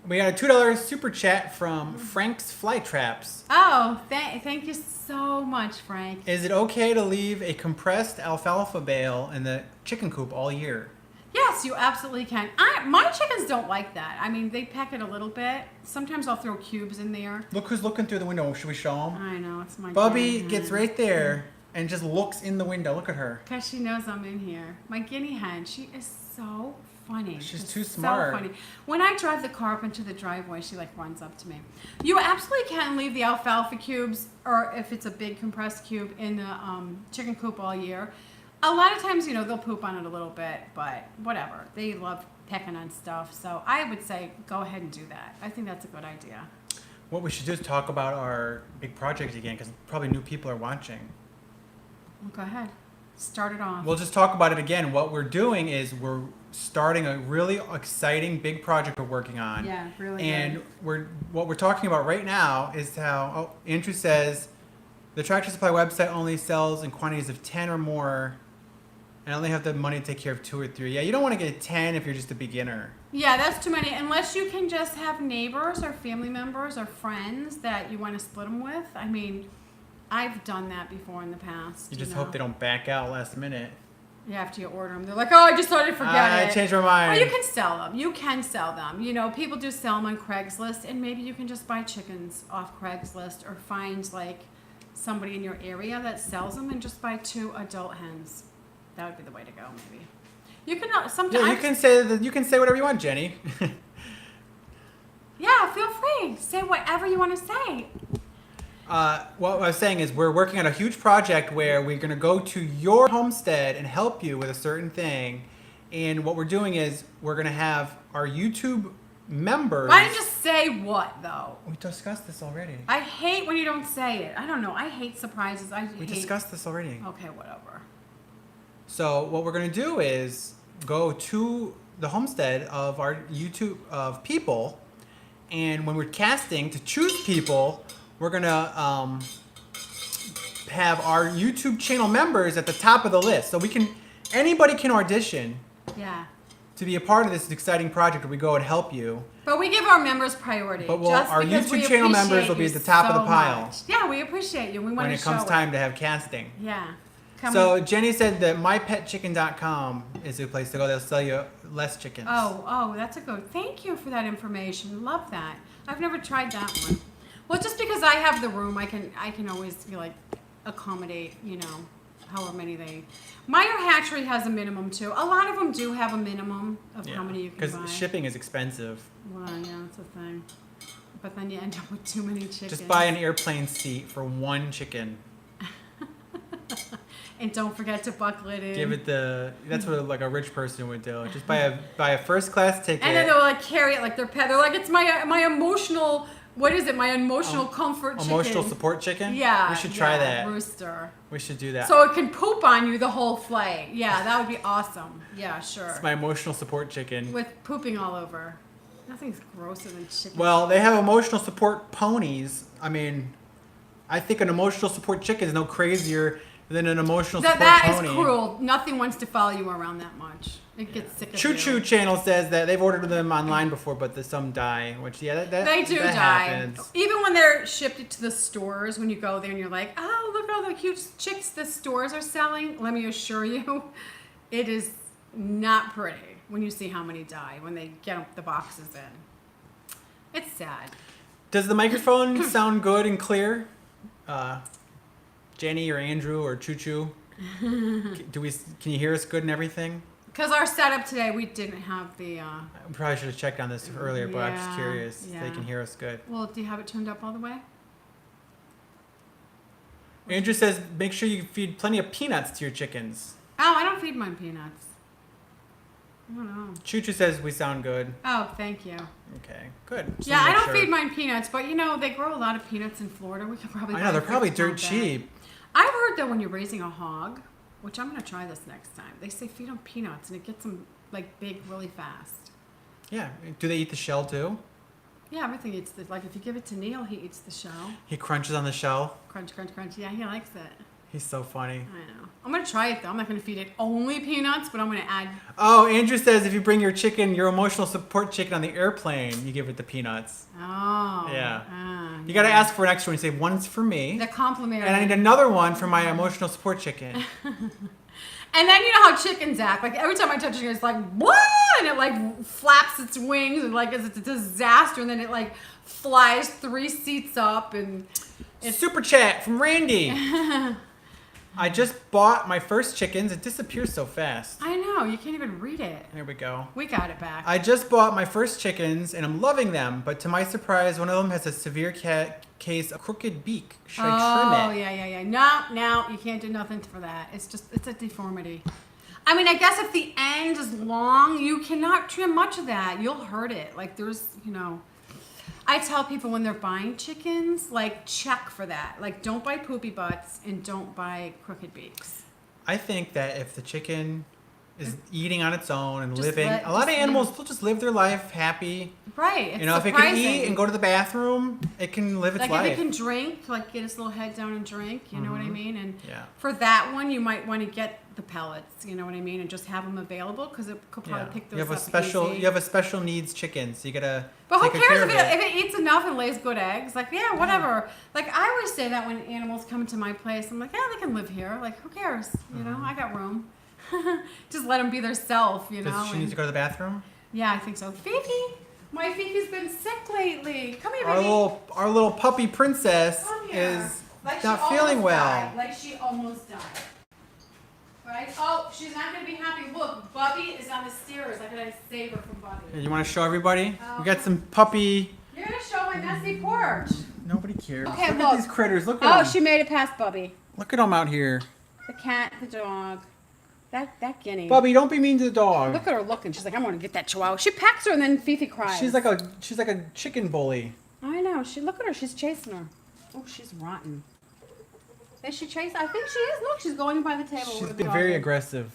We got a $2 super chat from Frank's Fly Traps. Oh, thank you so much, Frank. Is it okay to leave a compressed alfalfa bale in the chicken coop all year? Yes, you absolutely can. My chickens don't like that. I mean, they peck it a little bit. Sometimes I'll throw cubes in there. Look who's looking through the window. Should we show him? I know, it's my Bubby guinea gets hen. right there and just looks in the window. Look at her. Because she knows I'm in here. My guinea hen, she is so funny. She's Just too so smart. funny. When I drive the car up into the driveway, she like runs up to me. You absolutely can leave the alfalfa cubes, or if it's a big compressed cube, in the chicken coop all year. A lot of times, they'll poop on it a little bit, but whatever. They love pecking on stuff, so I would say go ahead and do that. I think that's a good idea. What we should do is talk about our big project again, because probably new people are watching. Well, go ahead. Start it off. We'll just talk about it again. What we're doing is we're starting a really exciting big project we're working on. Yeah, really And good. what we're talking about right now is how Andrew says the Tractor Supply website only sells in quantities of 10 or more, and I only have the money to take care of 2 or 3. Yeah, you don't want to get 10 if you're just a beginner. Yeah, that's too many. Unless you can just have neighbors or family members or friends that you want to split them with. I mean, I've done that before in the past. You just hope they don't back out last minute. Yeah, after you order them, they're like, "Oh, I just started to forget it." I changed my mind. Well, you can sell them. You can sell them. People do sell them on Craigslist, and maybe you can just buy chickens off Craigslist or find like somebody in your area that sells them and just buy 2 adult hens. That would be the way to go, maybe. You can sometimes. Yeah, you can say whatever you want, Jenny. Yeah, feel free. Say whatever you want to say. What I was saying is we're working on a huge project where we're going to go to your homestead and help you with a certain thing. And what we're doing is we're going to have our YouTube members. Why don't you just say what, though? We discussed this already. I hate when you don't say it. I don't know. I hate surprises. We discussed this already. Okay, whatever. So what we're going to do is go to the homestead of our YouTube of people. And when we're casting to choose people, we're going to have our YouTube channel members at the top of the list. So anybody can audition Yeah. to be a part of this exciting project where we go and help you. But we give our members priority. But just our because we YouTube channel members appreciate will be you at the top of the so pile. much. Yeah, we appreciate you. We want When to it show comes time to have casting. Yeah. Come So Jenny said that mypetchicken.com is a place to go. They'll sell you less chickens. Oh, that's a good. Thank you for that information. Love that. I've never tried that one. Well, just because I have the room, I can always accommodate, however many they. Meyer Hatchery has a minimum too. A lot of them do have a minimum of how many you can buy. Because shipping is expensive. Well, yeah, that's a thing. But then you end up with too many chickens. Just buy an airplane seat for 1 chicken. And don't forget to buckle it in. Give it that's what like a rich person would do. Just buy a first class ticket. And then they'll carry it like their pet. They're like, it's my emotional. What is it? My emotional comfort chicken. Emotional support chicken? Yeah. We should try that. Rooster. We should do that. So it can poop on you the whole flight. Yeah, that would be awesome. Yeah, sure. It's my emotional support chicken. With pooping all over. Nothing's grosser than chicken. Well, they have emotional support ponies. I mean, I think an emotional support chicken is no crazier than an emotional support that pony. is cruel. Nothing wants to follow you around that much. It gets sick of Choo Choo you. Channel says that they've ordered them online before, but some die. Which that They do that die. happens. Even when they're shipped to the stores, when you go there and you're like, oh, look at all the cute chicks the stores are selling. Let me assure you, it is not pretty when you see how many die when they get the boxes in. It's sad. Does the microphone sound good and clear? Jenny or Andrew or Choo Choo? Can you hear us good and everything? Because our setup today, we didn't have the... We probably should have checked on this earlier, but I'm just curious if they yeah. can hear us good. Well, do you have it turned up all the way? Andrew says, make sure you feed plenty of peanuts to your chickens. Oh, I don't feed mine peanuts. I don't know. Choo Choo says we sound good. Oh, thank you. Okay, good. Just Yeah, wanna I make don't sure. feed mine peanuts, but you know, they grow a lot of peanuts in Florida. We could probably I buy know, they're a probably 50-pound dirt bag. cheap. I've heard that when you're raising a hog, which I'm going to try this next time, they say feed them peanuts and it gets them like big really fast. Yeah. Do they eat the shell too? Yeah, everything eats the, like if you give it to Neil, he eats the shell. He crunches on the shell. Crunch, crunch, crunch. Yeah, he likes it. He's so funny. I know. I'm going to try it though. I'm not going to feed it only peanuts, but I'm going to add... Oh, Andrew says if you bring your chicken, your emotional support chicken on the airplane, you give it the peanuts. Oh. Yeah. You got to ask for an extra one. You say, one's for me. The complimentary. And I need another one for my emotional support chicken. And then you know how chickens act. Like every time I touch it, it's like, what? And it like flaps its wings and like it's a disaster. And then it like flies 3 seats up and it's... Super chat from Randy. I just bought my first chickens. It disappears so fast. I know. You can't even read it. There we go. We got it back. I just bought my first chickens and I'm loving them. But to my surprise, one of them has a severe case of crooked beak. Should I trim it? Yeah. No, you can't do nothing for that. It's a deformity. I mean, I guess if the end is long, you cannot trim much of that. You'll hurt it. Like there's, you know, I tell people when they're buying chickens, like check for that. Like don't buy poopy butts and don't buy crooked beaks. I think that if the chicken is eating on its own and Just living, a lot of animals will just live their life happy. Right. It's You know, if it surprising. can eat and go to the bathroom, it can live its Like life. if it can drink, like get its little head down and drink, you know what I mean? And Yeah. for that one, you might want to get the pellets, you know what I mean, and just have them available because it could probably pick those you have up a special. easy. You have a special needs chicken, so you gotta. But who take good care cares of if it eats enough and lays good eggs? Like, yeah, whatever. Like, I always say that when animals come to my place, I'm like, yeah, they can live here. Like, who cares? You know, I got room. Just let them be their self, you know. Does she need to go to the bathroom? Yeah, I think so. Fifi, my Fifi's been sick lately. Come here, Our baby. our little puppy princess Come here. is Like she not feeling almost well. died. Like she almost died. Right? Oh, she's not going to be happy. Look, Bubby is on the stairs. I gotta save her from Bubby. You want to show everybody? We got some puppy. You're going to show my messy porch. Nobody cares. Okay, look look. at these critters. Look at Oh, them. she made it past Bubby. Look at them out here. The cat, the dog. That guinea. Bubby, don't be mean to the dog. Look at her looking. She's like, I'm going to get that chihuahua. She pecks her and then Fifi cries. She's like a chicken bully. I know. Look at her. She's chasing her. Oh, she's rotten. Is she chasing? I think she is. Look, she's going by the table. She's with the been dog very is. aggressive.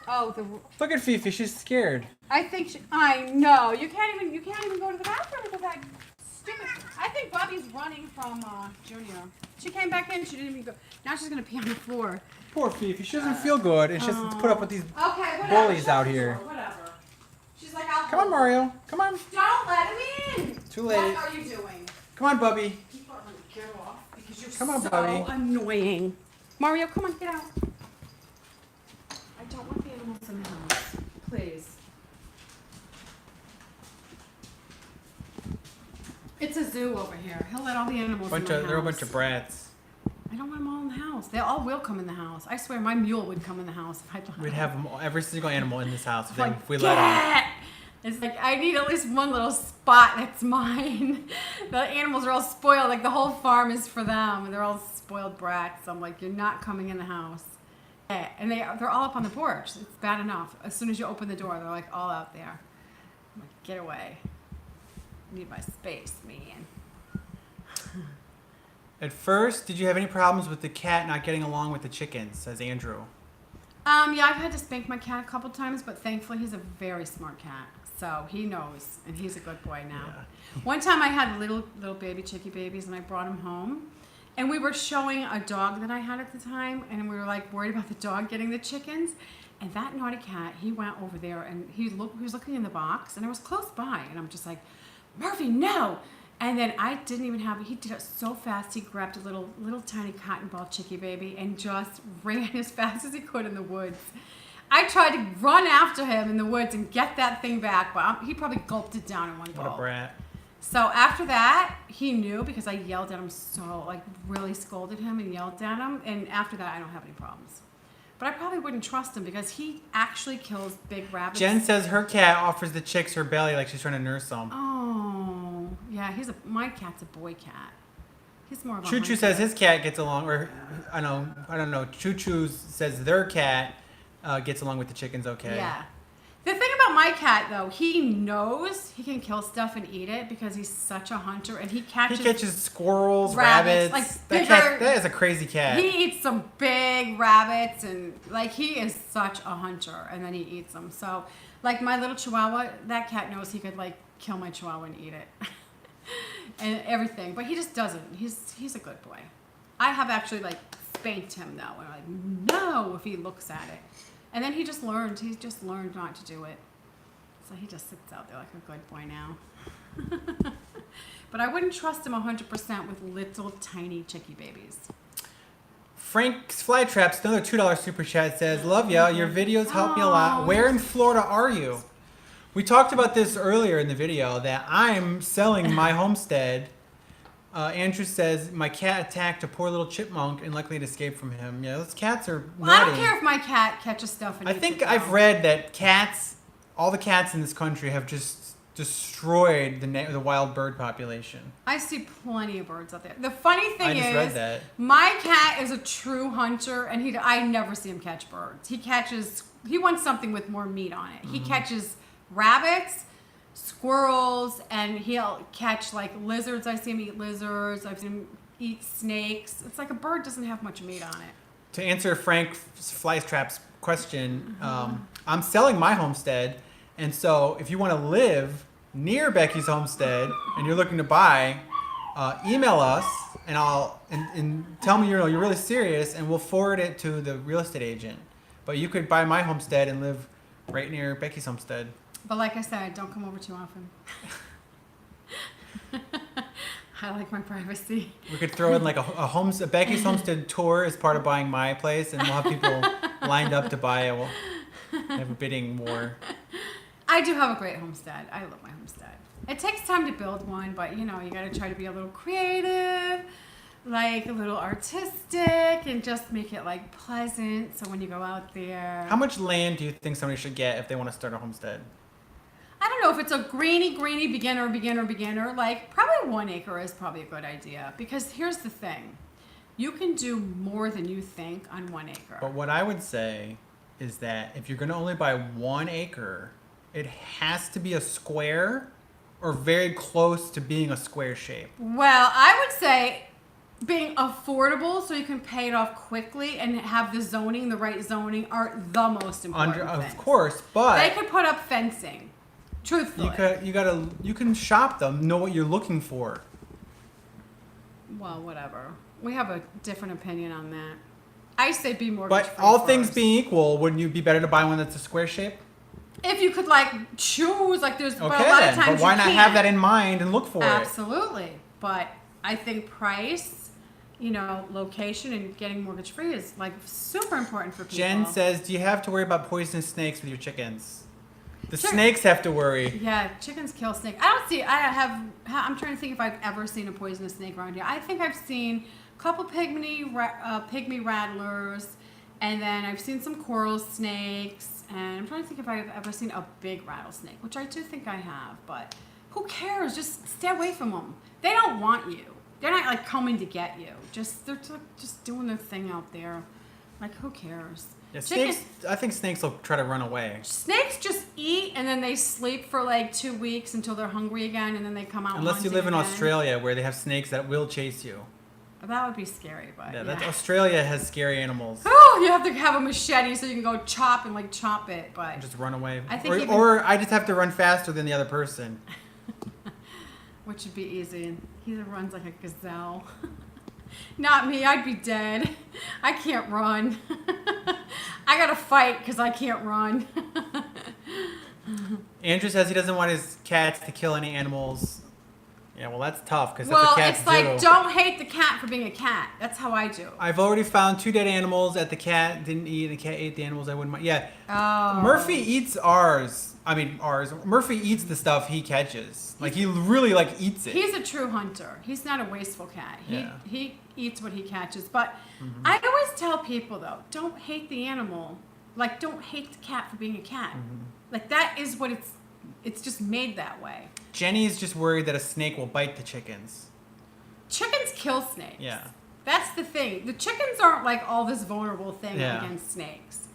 Oh, Look at Fifi. She's scared. I think I know. You can't even go to the bathroom because that stupid. I think Bubby's running from Junior. She came back in. She didn't even go. Now she's gonna pee on the floor. Poor Fifi. She doesn't feel good, and she has to put up with these Okay, whatever. bullies Shut out the here. door, whatever. She's like, I'll. Come on, Mario. Come on. Don't let him in. Too late. What are you doing? Come on, Bubby. People are gonna get off because you're Come on, so Bubby. annoying. Mario, come on, get out. I don't want the animals in the house. Please. It's a zoo over here. He'll let all the animals in the house. They're a bunch of brats. I don't want them all in the house. They all will come in the house. I swear, my mule would come in the house if I let We'd have them, every single animal in this house if, Like, if we let them. "Get!" It's like, I need at least one little spot that's mine. The animals are all spoiled. Like, the whole farm is for them. They're all spoiled brats. I'm like, you're not coming in the house. Yeah, and they're all up on the porch. It's bad enough. As soon as you open the door, they're like all out there. I'm like, get away. I need my space, man. At first, did you have any problems with the cat not getting along with the chickens? Says Andrew. Yeah, I've had to spank my cat a couple times, but thankfully he's a very smart cat. So he knows, and he's a good boy now. Yeah. One time I had little baby chickie babies, and I brought them home, And we were showing a dog that I had at the time, and we were like worried about the dog getting the chickens. And that naughty cat, he went over there and he was looking in the box, and I was close by, and I'm just like, Murphy, no! And then I didn't even have it. He did it so fast. He grabbed a little tiny cotton ball chickie baby and just ran as fast as he could in the woods. I tried to run after him in the woods and get that thing back, but he probably gulped it down in one go. What a brat. So after that, he knew because I yelled at him so, like really scolded him and yelled at him. And after that, I don't have any problems. But I probably wouldn't trust him because he actually kills big rabbits. Jen says her cat offers the chicks her belly like she's trying to nurse them. Oh, yeah. My cat's a boy cat. He's more of a Choo Choo hunter. says his cat gets along, or I don't know. Choo Choo says their cat gets along with the chickens okay. Yeah. The thing about my cat, though, he knows he can kill stuff and eat it because he's such a hunter, and he catches squirrels, rabbits, rabbits. like That is a crazy cat. He eats some big rabbits, and like he is such a hunter, and then he eats them. So, like my little Chihuahua, that cat knows he could like kill my Chihuahua and eat it, and everything. But he just doesn't. He's a good boy. I have actually like spanked him though, and I'm like no if he looks at it. And then he just learned. He's just learned not to do it. So he just sits out there like a good boy now. But I wouldn't trust him 100% with little tiny chickie babies. Frank's Flytraps, another $2 super chat says, "Love ya. Your videos help me a lot. Where in Florida are you?" We talked about this earlier in the video that I'm selling my homestead. Andrew says, my cat attacked a poor little chipmunk and luckily it escaped from him. Yeah, those cats are Well, I naughty. don't care if my cat catches stuff and I eats think it, I've though. read that all the cats in this country have just destroyed the wild bird population. I see plenty of birds out there. The funny thing I just is, read that. my cat is a true hunter, and I never see him catch birds. He wants something with more meat on it. He catches rabbits, squirrels, and he'll catch like lizards. I see him eat lizards. I've seen him eat snakes. It's like a bird doesn't have much meat on it. To answer Frank's Flytraps question, I'm selling my homestead, and so if you want to live near Becky's homestead and you're looking to buy, email us and tell me you're really serious, and we'll forward it to the real estate agent. But you could buy my homestead and live right near Becky's homestead. But like I said, don't come over too often. I like my privacy. We could throw in like a Becky's homestead tour as part of buying my place, and we'll have people lined up to buy it. We'll have a bidding war. I do have a great homestead. I love my homestead. It takes time to build one, but you got to try to be a little creative, like a little artistic, and just make it like pleasant. So when you go out there. How much land do you think somebody should get if they want to start a homestead? I don't know if it's a greeny beginner. Like probably 1 acre is probably a good idea, because here's the thing. You can do more than you think on 1 acre. But what I would say is that if you're going to only buy 1 acre, it has to be a square or very close to being a square shape. Well, I would say being affordable so you can pay it off quickly and have the right zoning are the most important things. Of course, but they could put up fencing. Truthfully. you can shop them, know what you're looking for. Well, whatever. We have a different opinion on that. I say be mortgage free. But all first. things being equal, wouldn't you be better to buy one that's a square shape? If you could like choose, like there's Okay, a lot then. of times But why you not can't. have that in mind and look for it? Absolutely. But I think price, location and getting mortgage free is like super important for people. Jen says, do you have to worry about poisonous snakes with your chickens? The Sure. snakes have to worry. Yeah, chickens kill snakes. I'm trying to think if I've ever seen a poisonous snake around here. I think I've seen a couple pygmy rattlers, and then I've seen some coral snakes, and I'm trying to think if I've ever seen a big rattlesnake, which I do think I have, but who cares? Just stay away from them. They don't want you. They're not like coming to get you. They're just doing their thing out there. Like, who cares? Yeah, snakes. I think snakes will try to run away. Snakes just eat and then they sleep for like 2 weeks until they're hungry again, and then they come out. Unless you hunting live in again. Australia where they have snakes that will chase you. That would be scary, but Yeah, Australia has scary animals. Oh, you have to have a machete so you can go chop it, but Just run away. I think or I just have to run faster than the other person. which would be easy. He runs like a gazelle. Not me. I'd be dead. I can't run. I gotta fight because I can't run. Andrew says he doesn't want his cats to kill any animals. Yeah, well, that's tough because that's Well, what cats it's do. like, don't hate the cat for being a cat. That's how I do. I've already found 2 dead animals that the cat didn't eat. The cat ate the animals I wouldn't mind. Yeah. Oh. Murphy eats ours. I mean, ours. Murphy eats the stuff he catches. Like, he really, like, eats it. He's a true hunter. He's not a wasteful cat. Yeah. He eats what he catches. But I always tell people, though, don't hate the animal. Like, don't hate the cat for being a cat. Like, that is what it's just made that way. Jenny's just worried that a snake will bite the chickens. Chickens kill snakes. Yeah. That's the thing. The chickens aren't like all this vulnerable thing Yeah. against snakes.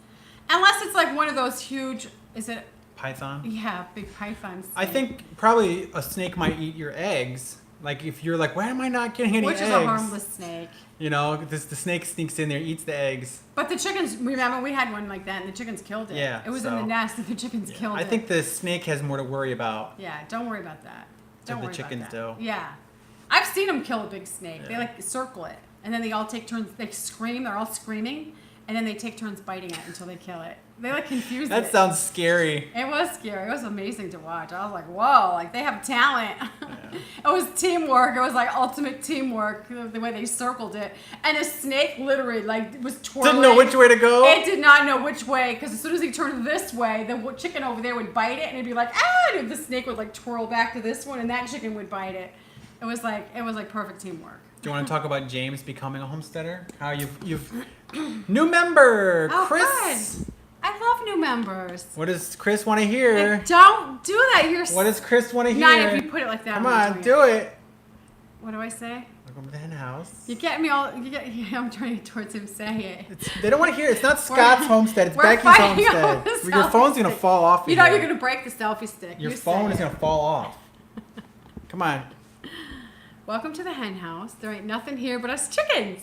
Unless it's like one of those huge, is it? Python? Yeah, big python snake. I think probably a snake might eat your eggs. Like, if you're like, why am I not getting any Which eggs? is a harmless snake. You know, the snake sneaks in there, eats the eggs. But the chickens, remember we had one like that and the chickens killed it. Yeah, It was in so- the nest and the chickens killed it. I think the snake has more to worry about. Yeah, don't worry about that. Don't the worry chickens about that. do. Yeah. I've seen them kill a big snake. They Yeah. like circle it. And then they all take turns, they scream, they're all screaming. And then they take turns biting it until they kill it. They like confuse it. That sounds scary. It was scary. It was amazing to watch. I was like, whoa, like they have talent. It was teamwork. It was like ultimate teamwork, the way they circled it. And the snake literally like was twirling. Didn't know which way to go. It did not know which way because as soon as he turned this way, the chicken over there would bite it and it'd be like, ah, and the snake would like twirl back to this one and that chicken would bite it. It was like perfect teamwork. Do you want to talk about James becoming a homesteader? How you've new member, Oh, Chris. good. I love new members. What does Chris want to hear? Like, don't do that. You're What does Chris want to hear? not if you put it like that. Come I'm not on, doing do it. What do I say? Welcome to the hen house. You get me all. I'm trying towards him. Say it. They don't want to hear it. It's not Scott's homestead. It's we're Becky's fighting homestead. over the Your phone's selfie gonna stick. fall off. You of know here. you're gonna break the selfie stick. Your You phone say is it. gonna fall off. Come on. Welcome to the hen house. There ain't nothing here but us chickens.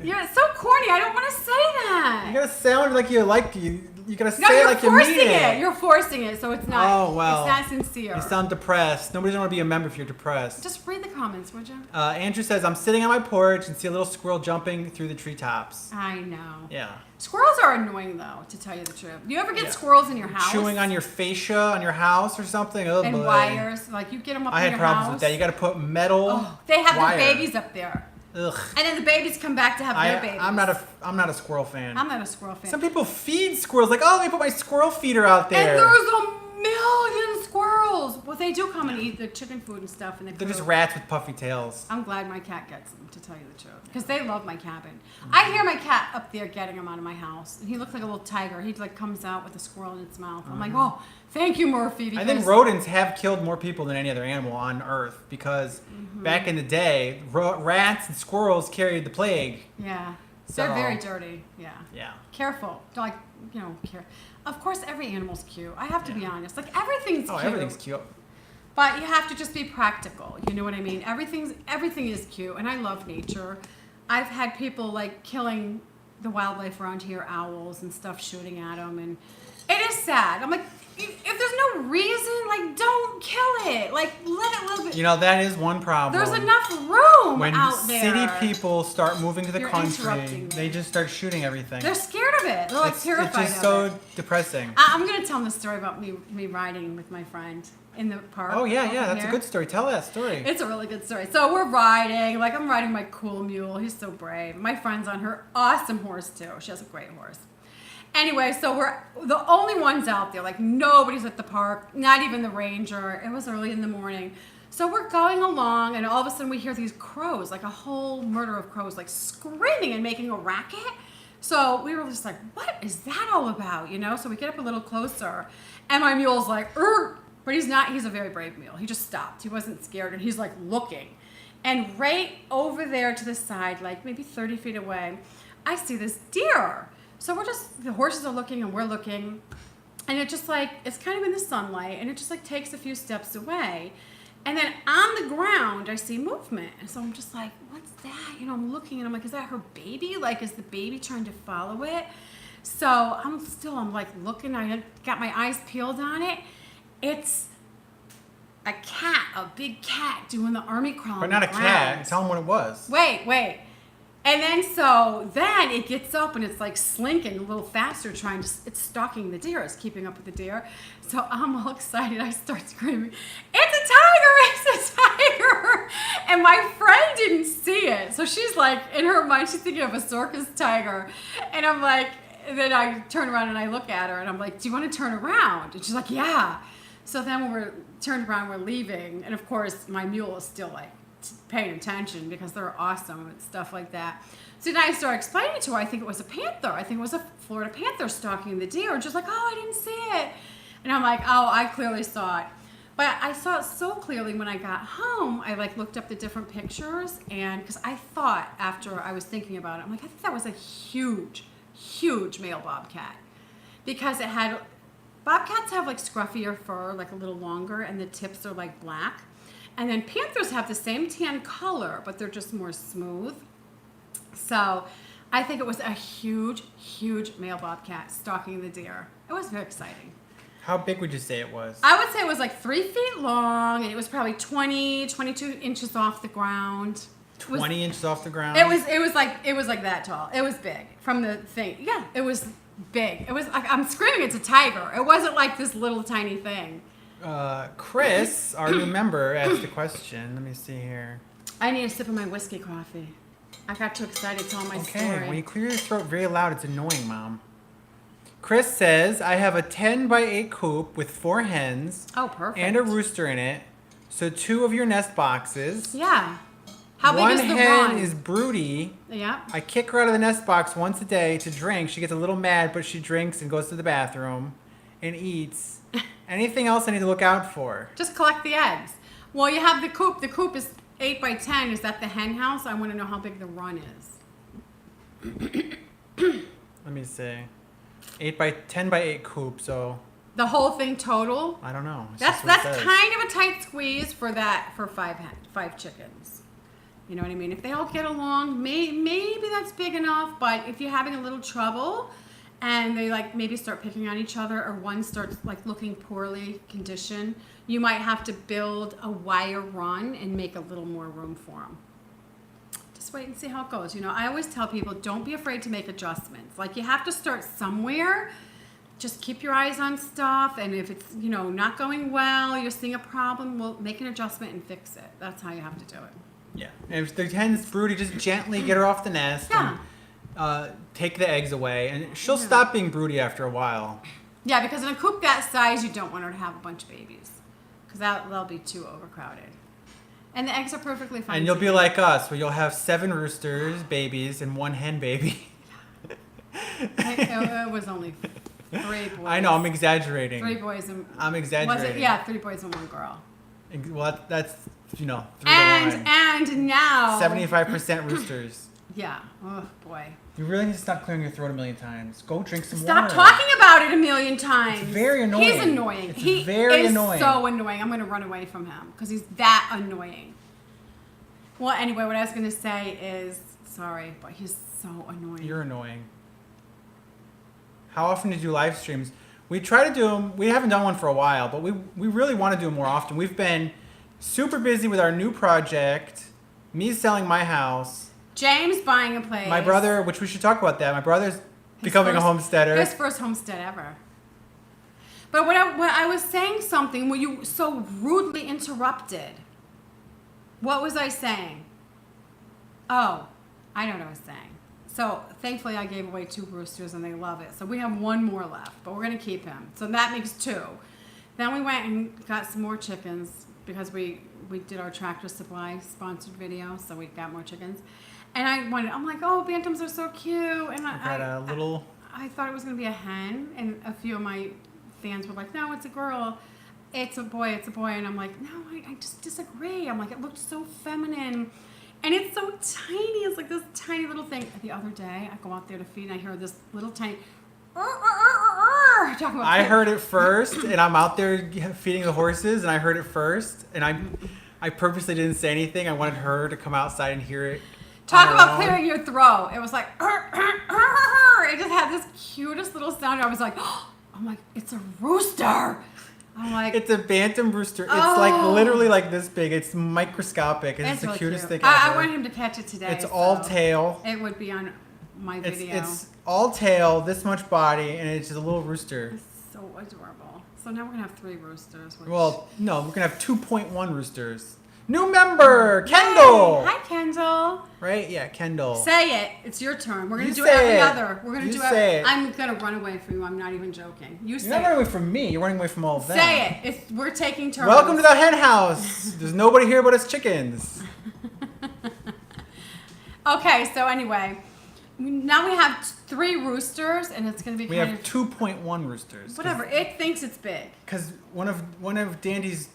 You're so corny. I don't want to say that. You gotta sound like you gotta say No, it you're like you forcing mean it. You're forcing it, so it's not. Oh, well. It's not sincere. You sound depressed. Nobody's gonna be a member if you're depressed. Just read the comments, would you? Andrew says, I'm sitting on my porch and see a little squirrel jumping through the treetops. I know. Yeah. Squirrels are annoying, though, to tell you the truth. Do you ever get Yeah. squirrels in your house? Chewing on your fascia on your house or something. Oh, and boy. wires. Like you get them up I in had your problems house. with that. You gotta put metal. Oh, they have wire. their babies up there, Ugh. and then the babies come back to have their babies. I'm not a squirrel fan. I'm not a squirrel fan. Some people feed squirrels like, oh, let me put my squirrel feeder out there. And there's a million squirrels. Well, they do come and eat the chicken food and stuff, and they They're put just it- rats with puffy tails. I'm glad my cat gets them, to tell you the truth, because they love my cabin. I hear my cat up there getting them out of my house, and he looks like a little tiger. He like comes out with a squirrel in its mouth. I'm like, oh, thank you, Murphy. I Because think rodents have killed more people than any other animal on Earth because back in the day, rats and squirrels carried the plague. Yeah, So- they're very dirty. Yeah. Yeah. Careful. Don't care. Of course, every animal's cute. I have to be honest. Like everything's Oh, cute. everything's cute. But you have to just be practical. You know what I mean? Everything is cute, and I love nature. I've had people like killing the wildlife around here, owls and stuff, shooting at them, and it is sad. I'm like, if there's no reason, like, don't kill it. Like, let it live. You know, that is one problem. There's enough room when out there. city people start moving to the You're country, interrupting me. they just start shooting everything. They're scared of it. They're like terrified it's just of so it. depressing. I'm gonna tell them the story about me riding with my friend in the park. Oh yeah, over that's here. a good story. Tell that story. It's a really good story. So we're riding, like I'm riding my cool mule. He's so brave. My friend's on her awesome horse too. She has a great horse. Anyway, so we're the only ones out there. Like nobody's at the park, not even the ranger. It was early in the morning. So we're going along and all of a sudden we hear these crows, like a whole murder of crows, like screaming and making a racket. So we were just like, what is that all about? You know? So we get up a little closer and my mule's like, "Urgh." But he's not, he's a very brave mule. He just stopped. He wasn't scared and he's like looking. And right over there to the side, like maybe 30 feet away, I see this deer. So we're just, the horses are looking and we're looking. And it just like, it's kind of in the sunlight and it just like takes a few steps away. And then on the ground, I see movement. And so I'm just like, what's that? You know, I'm looking and I'm like, is that her baby? Like, is the baby trying to follow it? So I'm like looking, I got my eyes peeled on it. It's a cat, a big cat doing the army crawl. But not a cat. Tell them what it was. Wait. And then then it gets up and it's like slinking a little faster, it's stalking the deer, it's keeping up with the deer. So I'm all excited. I start screaming, "It's a tiger! And my friend didn't see it. So she's like, in her mind, she's thinking of a circus tiger. And I'm like, and then I turn around and I look at her and I'm like, "Do you want to turn around?" And she's like, "Yeah." So then when we're turned around, we're leaving. And of course, my mule is still like paying attention because they're awesome and stuff like that. So then I started explaining to her, I think it was a panther. I think it was a Florida panther stalking the deer. And she's like, "Oh, I didn't see it." And I'm like, "Oh, I clearly saw it." But I saw it so clearly when I got home. I like looked up the different pictures, and because I thought, after I was thinking about it, I'm like, I think that was a huge male bobcat, because it had, bobcats have like scruffier fur, like a little longer, and the tips are like black. And then panthers have the same tan color, but they're just more smooth. So I think it was a huge male bobcat stalking the deer. It was very exciting. How big would you say it was? I would say it was like 3 feet long, and it was probably 22 inches off the ground. 20 inches off the ground? It was like that tall. It was big from the thing. Yeah, it was big. It was like, I'm screaming, "It's a tiger." It wasn't like this little tiny thing. Chris, our new member, asked a question. Let me see here. I need a sip of my whiskey coffee. I got too excited telling my story. Okay, when you clear your throat very loud, it's annoying, Mom. Chris says, "I have a 10x8 coop with 4 hens. Oh, perfect. And a rooster in it. So 2 of your nest boxes. Yeah. How big One is the hen run? is broody. Yeah. I kick her out of the nest box once a day to drink. She gets a little mad, but she drinks and goes to the bathroom and eats. Anything else I need to look out for?" Just collect the eggs. Well, you have the coop. The coop is 8 by 10. Is that the hen house? I want to know how big the run is. Let me see. 10x8 coop, so The whole thing total? I don't know. It's That's just what it says. kind of a tight squeeze for 5 chickens. You know what I mean? If they all get along, maybe that's big enough. But if you're having a little trouble, and they like maybe start picking on each other, or one starts like looking poorly conditioned, you might have to build a wire run and make a little more room for them. Just wait and see how it goes. You know, I always tell people, don't be afraid to make adjustments. Like, you have to start somewhere. Just keep your eyes on stuff, and if it's, you know, not going well, you're seeing a problem, well, make an adjustment and fix it. That's how you have to do it. Yeah. And if the hen's broody, just gently get her off the nest. Yeah. And take the eggs away, and she'll stop being broody after a while. Yeah, because in a coop that size, you don't want her to have a bunch of babies, because they'll be too overcrowded. And the eggs are perfectly fine. And you'll be like us, where you'll have 7 roosters, babies, and 1 hen baby. It was only 3 boys. I know, I'm exaggerating. 3 boys and... I'm exaggerating. Was it? Yeah, 3 boys and 1 girl. Well, that's, you know, 3 to 1. And now... 75% roosters. Yeah. Oh, boy. You really need to stop clearing your throat a million times. Go drink some Stop water. talking about it a million times. It's very annoying. He's annoying. It's very annoying. So annoying. I'm going to run away from him because he's that annoying. Well, anyway, what I was going to say is, sorry, but he's so annoying. You're annoying. How often do you do live streams? We try to do them. We haven't done one for a while, but we really want to do them more often. We've been super busy with our new project, me selling my house, James buying a place. my brother, which we should talk about that. My brother's becoming a homesteader. His first homestead ever. But when I was saying something when you so rudely interrupted. What was I saying? Oh, I know what I was saying. So thankfully I gave away 2 roosters and they love it. So we have 1 more left, but we're going to keep him. So that makes 2. Then we went and got some more chickens because we did our Tractor Supply sponsored video. So we got more chickens. And I'm like, oh, bantams are so cute. And I thought it was going to be a hen. And a few of my fans were like, no, it's a girl. It's a boy. And I'm like, no, I just disagree. I'm like, it looked so feminine. And it's so tiny. It's like this tiny little thing. The other day, I go out there to feed, and I hear this little tiny... I heard it first, and I'm out there feeding the horses, and I heard it first. And I purposely didn't say anything. I wanted her to come outside and hear it. Talk about clearing your throat. It was like... It just had this cutest little sound. I was like, oh my, it's a rooster. I'm like, It's a bantam rooster. It's Oh. like literally like this big. It's microscopic. It's the really cutest cute. thing ever. I want him to catch it today. It's all so tail. It would be on my It's video. it's all tail, this much body, and it's just a little rooster. It's so adorable. So now we're gonna have 3 roosters. Which... Well, no, we're gonna have 2.1 roosters. New member, Kendall. Hi, Kendall. Right? Yeah, Kendall. Say it. It's your turn. We're gonna You do say every it. other. We're gonna You do. say it. I'm gonna run away from you. I'm not even joking. You You're say not it. running away from me. You're running away from all of them. Say it. It's, we're taking turns. Welcome to the hen house. There's nobody here but us chickens. Okay. So anyway, now we have 3 roosters, and it's gonna be We kind have of 2.1 roosters. whatever. It thinks it's big. Because one of Dandy's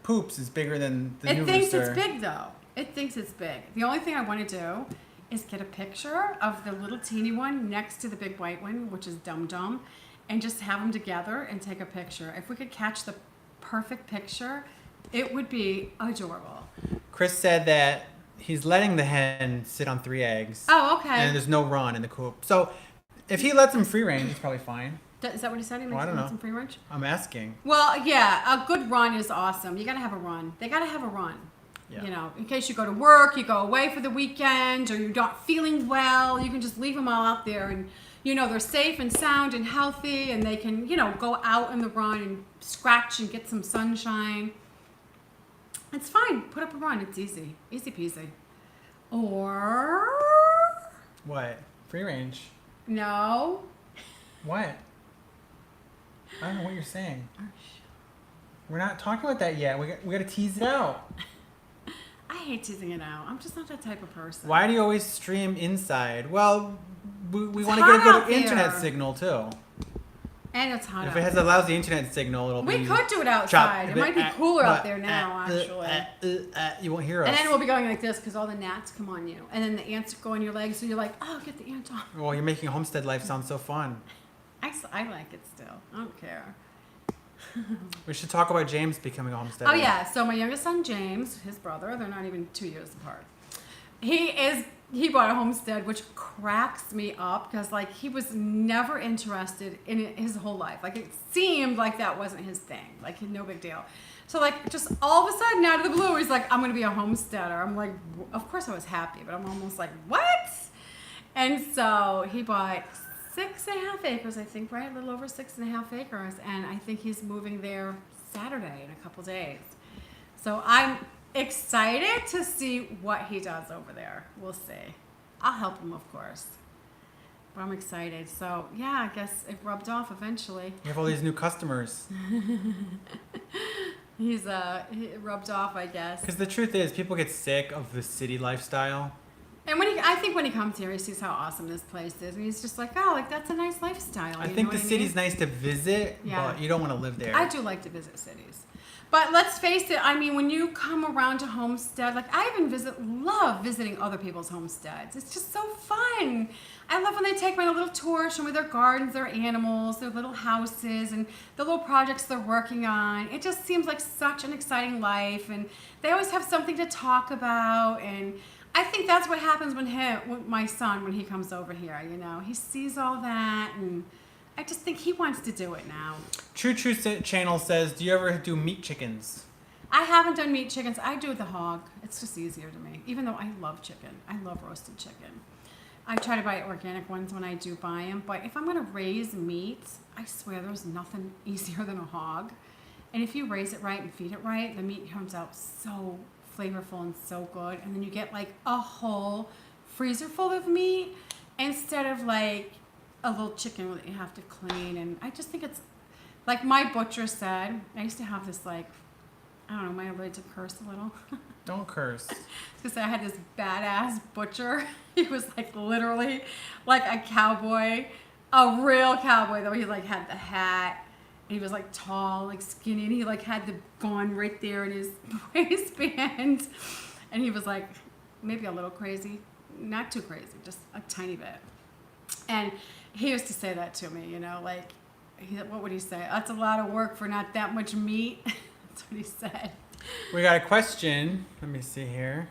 poops is bigger than the new It thinks rooster. it's big though. It thinks it's big. The only thing I want to do is get a picture of the little teeny one next to the big white one, which is Dum Dum, and just have them together and take a picture. If we could catch the perfect picture, it would be adorable. Chris said that he's letting the hen sit on 3 eggs. Oh, okay. And there's no run in the coop. So if he lets him free range, it's probably fine. Is that what he said? He makes I don't know. some free range? I'm asking. Well, yeah, a good run is awesome. You got to have a run. They got to have a run. Yeah. You know, in case you go to work, you go away for the weekend, or you're not feeling well, you can just leave them all out there and, you know, they're safe and sound and healthy and they can, you know, go out in the run and scratch and get some sunshine. It's fine. Put up a run. It's easy. Easy peasy. Or, What? Free range? no. What? I don't know what you're saying. We're not talking about that yet. We got to tease it out. I hate teasing it out. I'm just not that type of person. Why do you always stream inside? Well, we It's want to get a hot out good internet there. signal too. And it's hot If out it has a lousy internet signal, it'll be. We could do it outside. chop- It might be cooler out there now, actually. You won't hear us. And then we'll be going like this because all the gnats come on you. And then the ants go on your legs, so you're like, oh, get the ant off. Well, you're making homestead life sound so fun. I like it still. I don't care. We should talk about James becoming a homesteader. Oh, yeah. So my youngest son, James, his brother, they're not even 2 years apart. He bought a homestead, which cracks me up because, like, he was never interested in it his whole life. Like, it seemed like that wasn't his thing. Like, no big deal. So, like, just all of a sudden, out of the blue, he's like, I'm going to be a homesteader. I'm like, of course I was happy, but I'm almost like, what? And so he bought 6.5 acres, I think, right? A little over 6.5 acres. And I think he's moving there Saturday in a couple days. So I'm excited to see what he does over there. We'll see. I'll help him, of course. But I'm excited. So, yeah, I guess it rubbed off eventually. You have all these new customers. It rubbed off, I guess. Because the truth is, people get sick of the city lifestyle. And I think when he comes here, he sees how awesome this place is, and he's just like, oh, like that's a nice lifestyle. I you think know the what I city's mean? nice to visit, Yeah. but you don't want to live there. I do like to visit cities. But let's face it, I mean, when you come around to Homestead, like I even love visiting other people's homesteads. It's just so fun. I love when they take me on a little tour, show me their gardens, their animals, their little houses, and the little projects they're working on. It just seems like such an exciting life, and they always have something to talk about. And I think that's what happens with my son when he comes over here. You know, he sees all that, and I just think he wants to do it now. True Channel says, do you ever do meat chickens? I haven't done meat chickens. I do the hog. It's just easier to me, even though I love chicken. I love roasted chicken. I try to buy organic ones when I do buy them, but if I'm going to raise meat, I swear there's nothing easier than a hog. And if you raise it right and feed it right, the meat comes out so flavorful and so good. And then you get like a whole freezer full of meat instead of like a little chicken that you have to clean. And I just think it's like my butcher said, I used to have this like, I don't know, am I allowed to curse a little? Don't curse. Because I had this badass butcher. He was like literally like a cowboy, a real cowboy though. He like had the hat. And he was like tall, like skinny, and he like had the gun right there in his waistband. And he was like maybe a little crazy, not too crazy, just a tiny bit. And he used to say that to me, you know, like, what would he say? That's a lot of work for not that much meat. That's what he said. We got a question. Let me see here.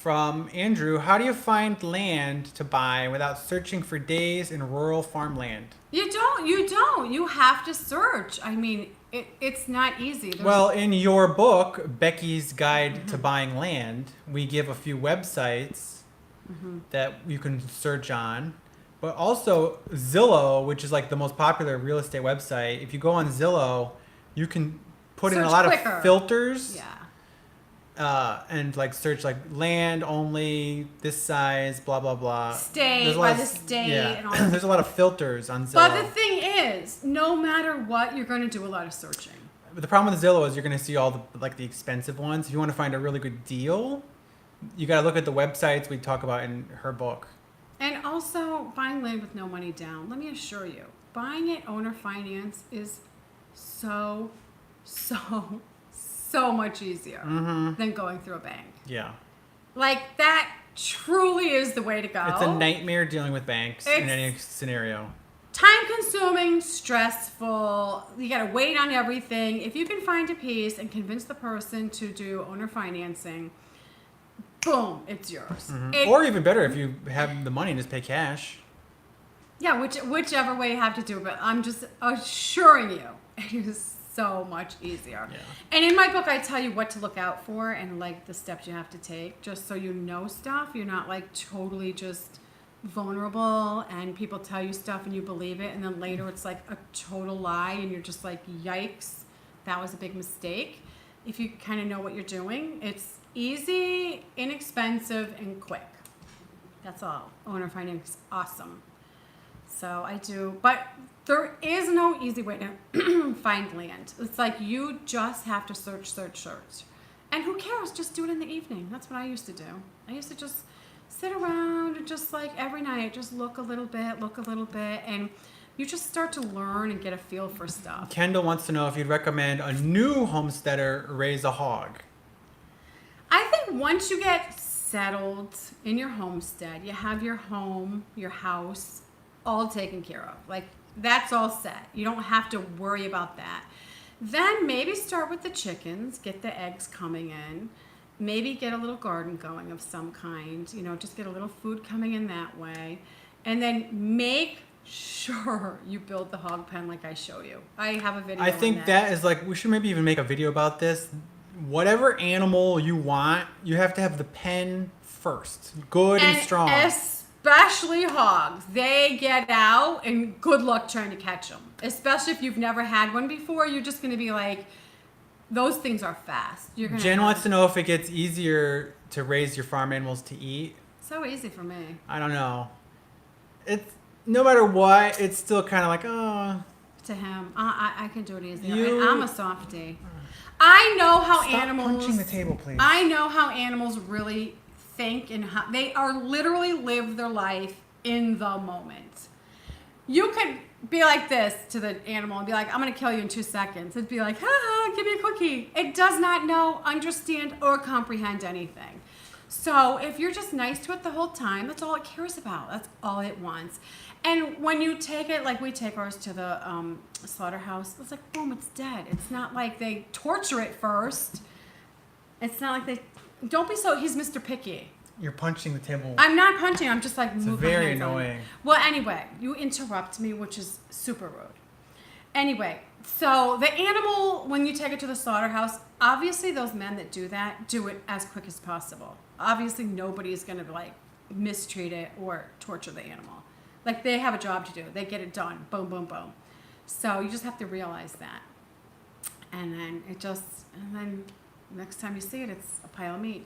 From Andrew, how do you find land to buy without searching for days in rural farmland? You don't. You have to search. I mean, it's not easy. Well, in your book, Becky's Guide to Buying Land, we give a few websites that you can search on. But also Zillow, which is like the most popular real estate website. If you go on Zillow, you can put in a Search lot quicker. of filters. Yeah. And like search like land only, this size, blah blah blah. State There's a by lot the of- state yeah. and all that. There's a lot of filters on Zillow. But the thing is, no matter what, you're going to do a lot of searching. But the problem with Zillow is you're going to see all the expensive ones. If you want to find a really good deal, you got to look at the websites we talk about in her book. And also, buying land with no money down. Let me assure you, buying it owner finance is so much easier than going through a bank. Yeah. Like, that truly is the way to go. It's a nightmare dealing with banks in It's- any scenario. Time consuming, stressful. You got to wait on everything. If you can find a piece and convince the person to do owner financing, boom, it's yours. Or even better, if you have the money, just pay cash. Yeah, whichever way you have to do it. But I'm just assuring you, it is so much easier. Yeah. And in my book, I tell you what to look out for and like the steps you have to take, just so you know stuff. You're not like totally just vulnerable and people tell you stuff and you believe it, and then later it's like a total lie and you're just like, yikes, that was a big mistake. If you kind of know what you're doing, it's easy, inexpensive, and quick. That's all. Owner finance is awesome. So I do, but there is no easy way to find land. It's like you just have to search. And who cares? Just do it in the evening. That's what I used to do. I used to just sit around and just like every night, just look a little bit, and you just start to learn and get a feel for stuff. Kendall wants to know if you'd recommend a new homesteader raise a hog. I think once you get settled in your homestead, you have your home, your house, all taken care of. Like, that's all set. You don't have to worry about that. Then maybe start with the chickens, get the eggs coming in. Maybe get a little garden going of some kind. Just get a little food coming in that way. And then make sure you build the hog pen like I show you. I have a video I on think that is like, we should maybe even make a video about this. Whatever animal you want, you have to have the pen first. Good and strong. Especially hogs. They get out and good luck trying to catch them. Especially if you've never had one before, you're just going to be like, those things are fast. Jen wants to know if it gets easier to raise your farm animals to eat. So easy for me. I don't know. It's no matter what, it's still kind of like, oh. To him, I can do it easy. You- I'm a softie. I know how Stop animals. punching the table, please. I know how animals really think and how they are literally live their life in the moment. You could be like this to the animal and be like, I'm going to kill you in 2 seconds. It'd be like, give me a cookie. It does not know, understand, or comprehend anything. So if you're just nice to it the whole time, that's all it cares about. That's all it wants. And when you take it, like we take ours to the slaughterhouse, it's like, boom, it's dead. It's not like they torture it first. It's not like they, don't be so, he's Mr. Picky. You're punching the table. I'm not punching, I'm just like moving very my hands on it. annoying. Well, anyway, you interrupt me, which is super rude. Anyway, so the animal, when you take it to the slaughterhouse, obviously those men that do that do it as quick as possible. Obviously nobody is going to like mistreat it or torture the animal. Like, they have a job to do. They get it done. Boom, boom, boom. So you just have to realize that. And then next time you see it, it's a pile of meat.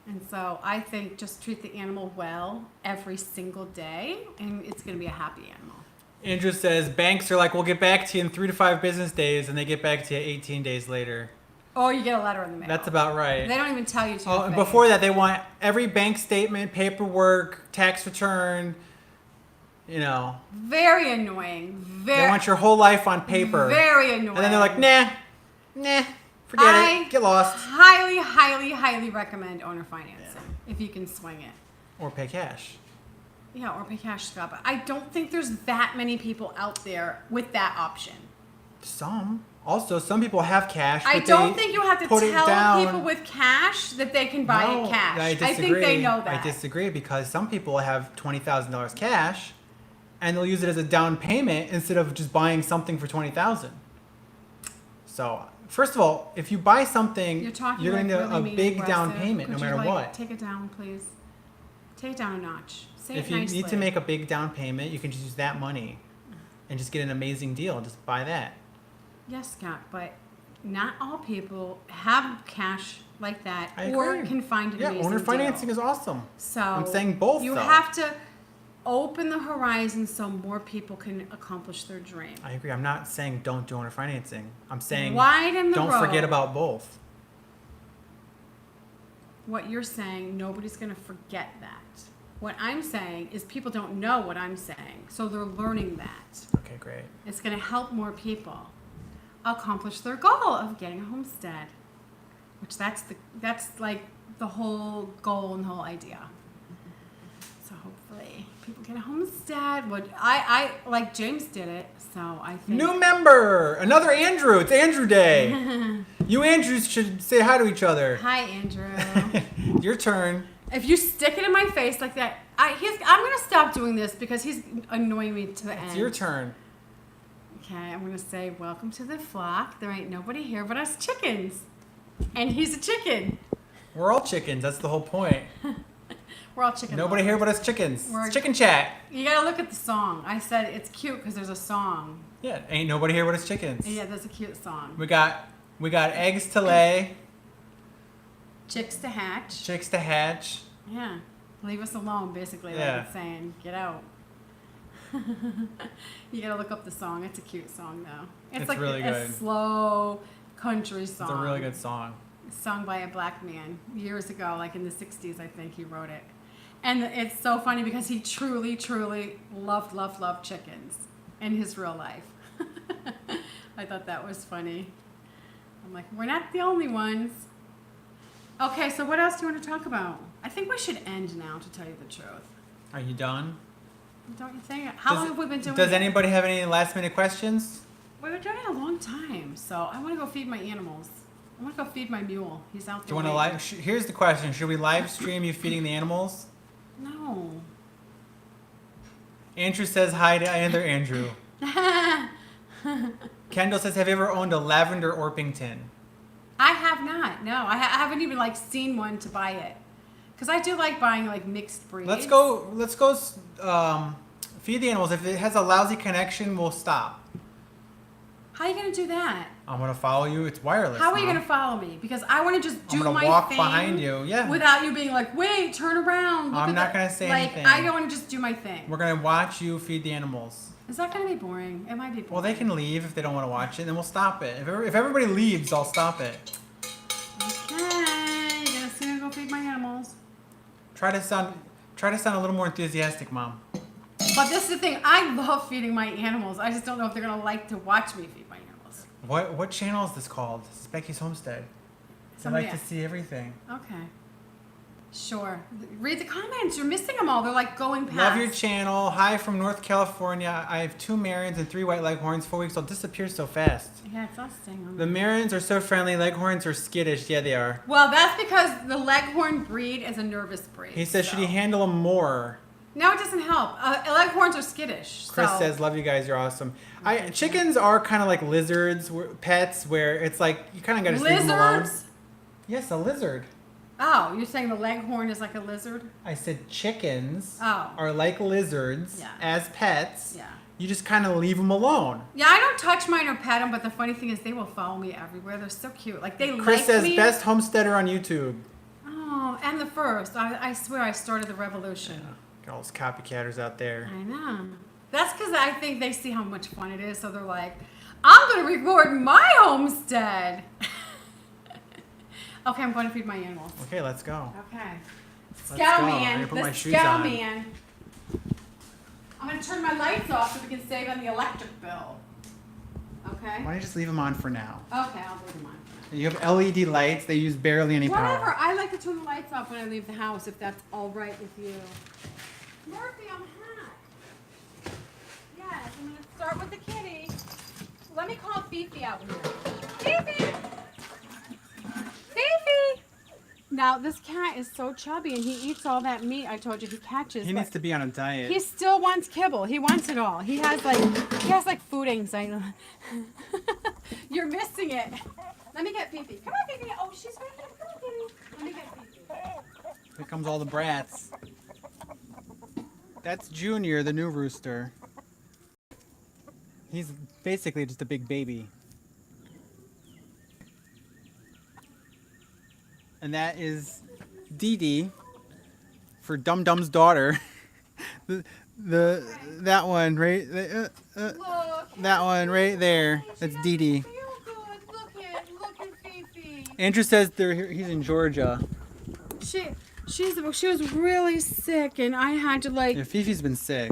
And so I think just treat the animal well every single day, and it's going to be a happy animal. Andrew says banks are like, we'll get back to you in 3 to 5 business days, and they get back to you 18 days later. Or you get a letter in the mail. That's about right. They don't even tell you to. Oh, and before that, they want every bank statement, paperwork, tax return. Very annoying. They want your whole life on paper. Very annoying. And then they're like, nah, forget it, get lost. Highly, highly, highly recommend owner financing if you can swing it. Or pay cash. Yeah, or pay cash, Scott. But I don't think there's that many people out there with that option. Some. Also, some people have cash. I but don't they think you have to put it tell down. people with cash that they can buy No, it cash. I disagree. I think they know that. I disagree because some people have $20,000 cash, and they'll use it as a down payment instead of just buying something for $20,000. So, first of all, if you buy something, You're talking you're like going to really a mean big and down aggressive. payment Could no you, matter what. Take it down, please. Take it down a notch. Say If it you nicely. need to make a big down payment, you can just use that money and just get an amazing deal. Just buy that. Yes, Scott, but not all people have cash like that I or agree. can find an Yeah, amazing owner financing deal. is awesome. So I'm saying both, You though. have to open the horizon so more people can accomplish their dream. I agree. I'm not saying don't do owner financing. I'm saying Widen the don't road. forget about both. What you're saying, nobody's going to forget that. What I'm saying is people don't know what I'm saying, so they're learning that. Okay, great. It's going to help more people accomplish their goal of getting a homestead, which that's like the whole goal and the whole idea. So hopefully people get a homestead. What I like James did it, so I think New member, another Andrew. It's Andrew Day. You Andrews should say hi to each other. Hi, Andrew. Your turn. If you stick it in my face like that, I'm going to stop doing this because he's annoying me to the end. It's your turn. Okay, I'm going to say, welcome to the flock. There ain't nobody here but us chickens. And he's a chicken. We're all chickens. That's the whole point. We're all chicken Nobody lovers. here but us chickens. We're- It's chicken chat. You got to look at the song. I said it's cute because there's a song. Yeah, ain't nobody here but us chickens. Yeah, there's a cute song. We got eggs to lay, Chicks to hatch. chicks to hatch. Yeah. Leave us alone, basically, Yeah. like it's saying. Get out. You got to look up the song. It's a cute song, though. It's like really a good. slow country song. It's a really good song. Sung by a black man years ago, like in the 60s, I think he wrote it. And it's so funny because he truly, truly loved chickens in his real life. I thought that was funny. I'm like, we're not the only ones. Okay, so what else do you want to talk about? I think we should end now, to tell you the truth. Are you done? Don't you think? How long have we been doing Does it? anybody have any last minute questions? We've been doing it a long time, so I want to go feed my animals. I want to go feed my mule. He's out there. Do you want to waiting. live? Here's the question: should we live stream you feeding the animals? No. Andrew says hi to other Andrew. Kendall says, "Have you ever owned a lavender Orpington?" I have not. No, I haven't even like seen one to buy it, because I do like buying like mixed breeds. Let's go. Feed the animals. If it has a lousy connection, we'll stop. How are you gonna do that? I'm gonna follow you. It's wireless. How are you Mom. gonna follow me? Because I want to just do I'm gonna my walk thing behind you. Yeah. without you being like, wait, turn around. Look I'm at not the-" gonna say like, anything. I want to just do my thing. We're gonna watch you feed the animals. Is that gonna be boring? It might be boring. Well, they can leave if they don't want to watch it, and then we'll stop it. If everybody leaves, I'll stop it. Okay, you gonna see me go feed my animals. Try to sound a little more enthusiastic, Mom. But this is the thing. I love feeding my animals. I just don't know if they're gonna like to watch me feed my animals. What channel is this called? This is Becky's Homestead. I Somebody like to see everything. Okay. Sure. Read the comments. You're missing them all. They're like going past. Love your channel. Hi from North California. I have 2 Marians and 3 white leghorns. 4 weeks old. Disappear so fast. Yeah, it's us staying on The Marians are so friendly. Leghorns are skittish. Yeah, they are. Well, that's because the Leghorn breed is a nervous breed. He says, so. should he handle them more? No, it doesn't help. Leghorns are skittish. Chris so. says, love you guys. You're awesome. Chickens are kind of like lizards, pets, where it's like you kind of got to leave them alone. Lizards? Yes, a lizard. Oh, you're saying the Leghorn is like a lizard? I said chickens Oh. are like lizards Yeah. as pets. Yeah. You just kind of leave them alone. Yeah, I don't touch mine or pet them, but the funny thing is they will follow me everywhere. They're so cute. Like they Chris like says me. best homesteader on YouTube. Oh, and the first. I swear I started the revolution. Got all those copycatters out there. I know. That's because I think they see how much fun it is, so they're like, I'm going to record my homestead. Okay, I'm going to feed my animals. Okay, let's go. Okay. Let's Scout go. I'm man. gonna put my The shoes scout on. man. I'm going to turn my lights off so we can save on the electric bill. Okay? Why don't you just leave them on for now? Okay, I'll leave them on for now. You have LED lights. They use barely any Whatever. power. I like to turn the lights off when I leave the house, if that's all right with you. Murphy, I'm hot. Yes, I'm going to start with the kitty. Let me call Fifi out here. Fifi! Fifi! Now, this cat is so chubby and he eats all that meat I told you he catches. He needs to be on a diet. He still wants kibble. He wants it all. He has like food anxiety. You're missing it. Let me get Fifi. Come on, Fifi. Oh, she's right here. Come on, Fifi. Let me get Fifi. Here comes all the brats. That's Junior, the new rooster. He's basically just a big baby. And that is Dee Dee for Dum Dum's daughter. That one right that one right there. That's Dee Dee. Look at Fifi. Andrew says he's in Georgia. She was really sick and I had to Yeah, Fifi's been sick.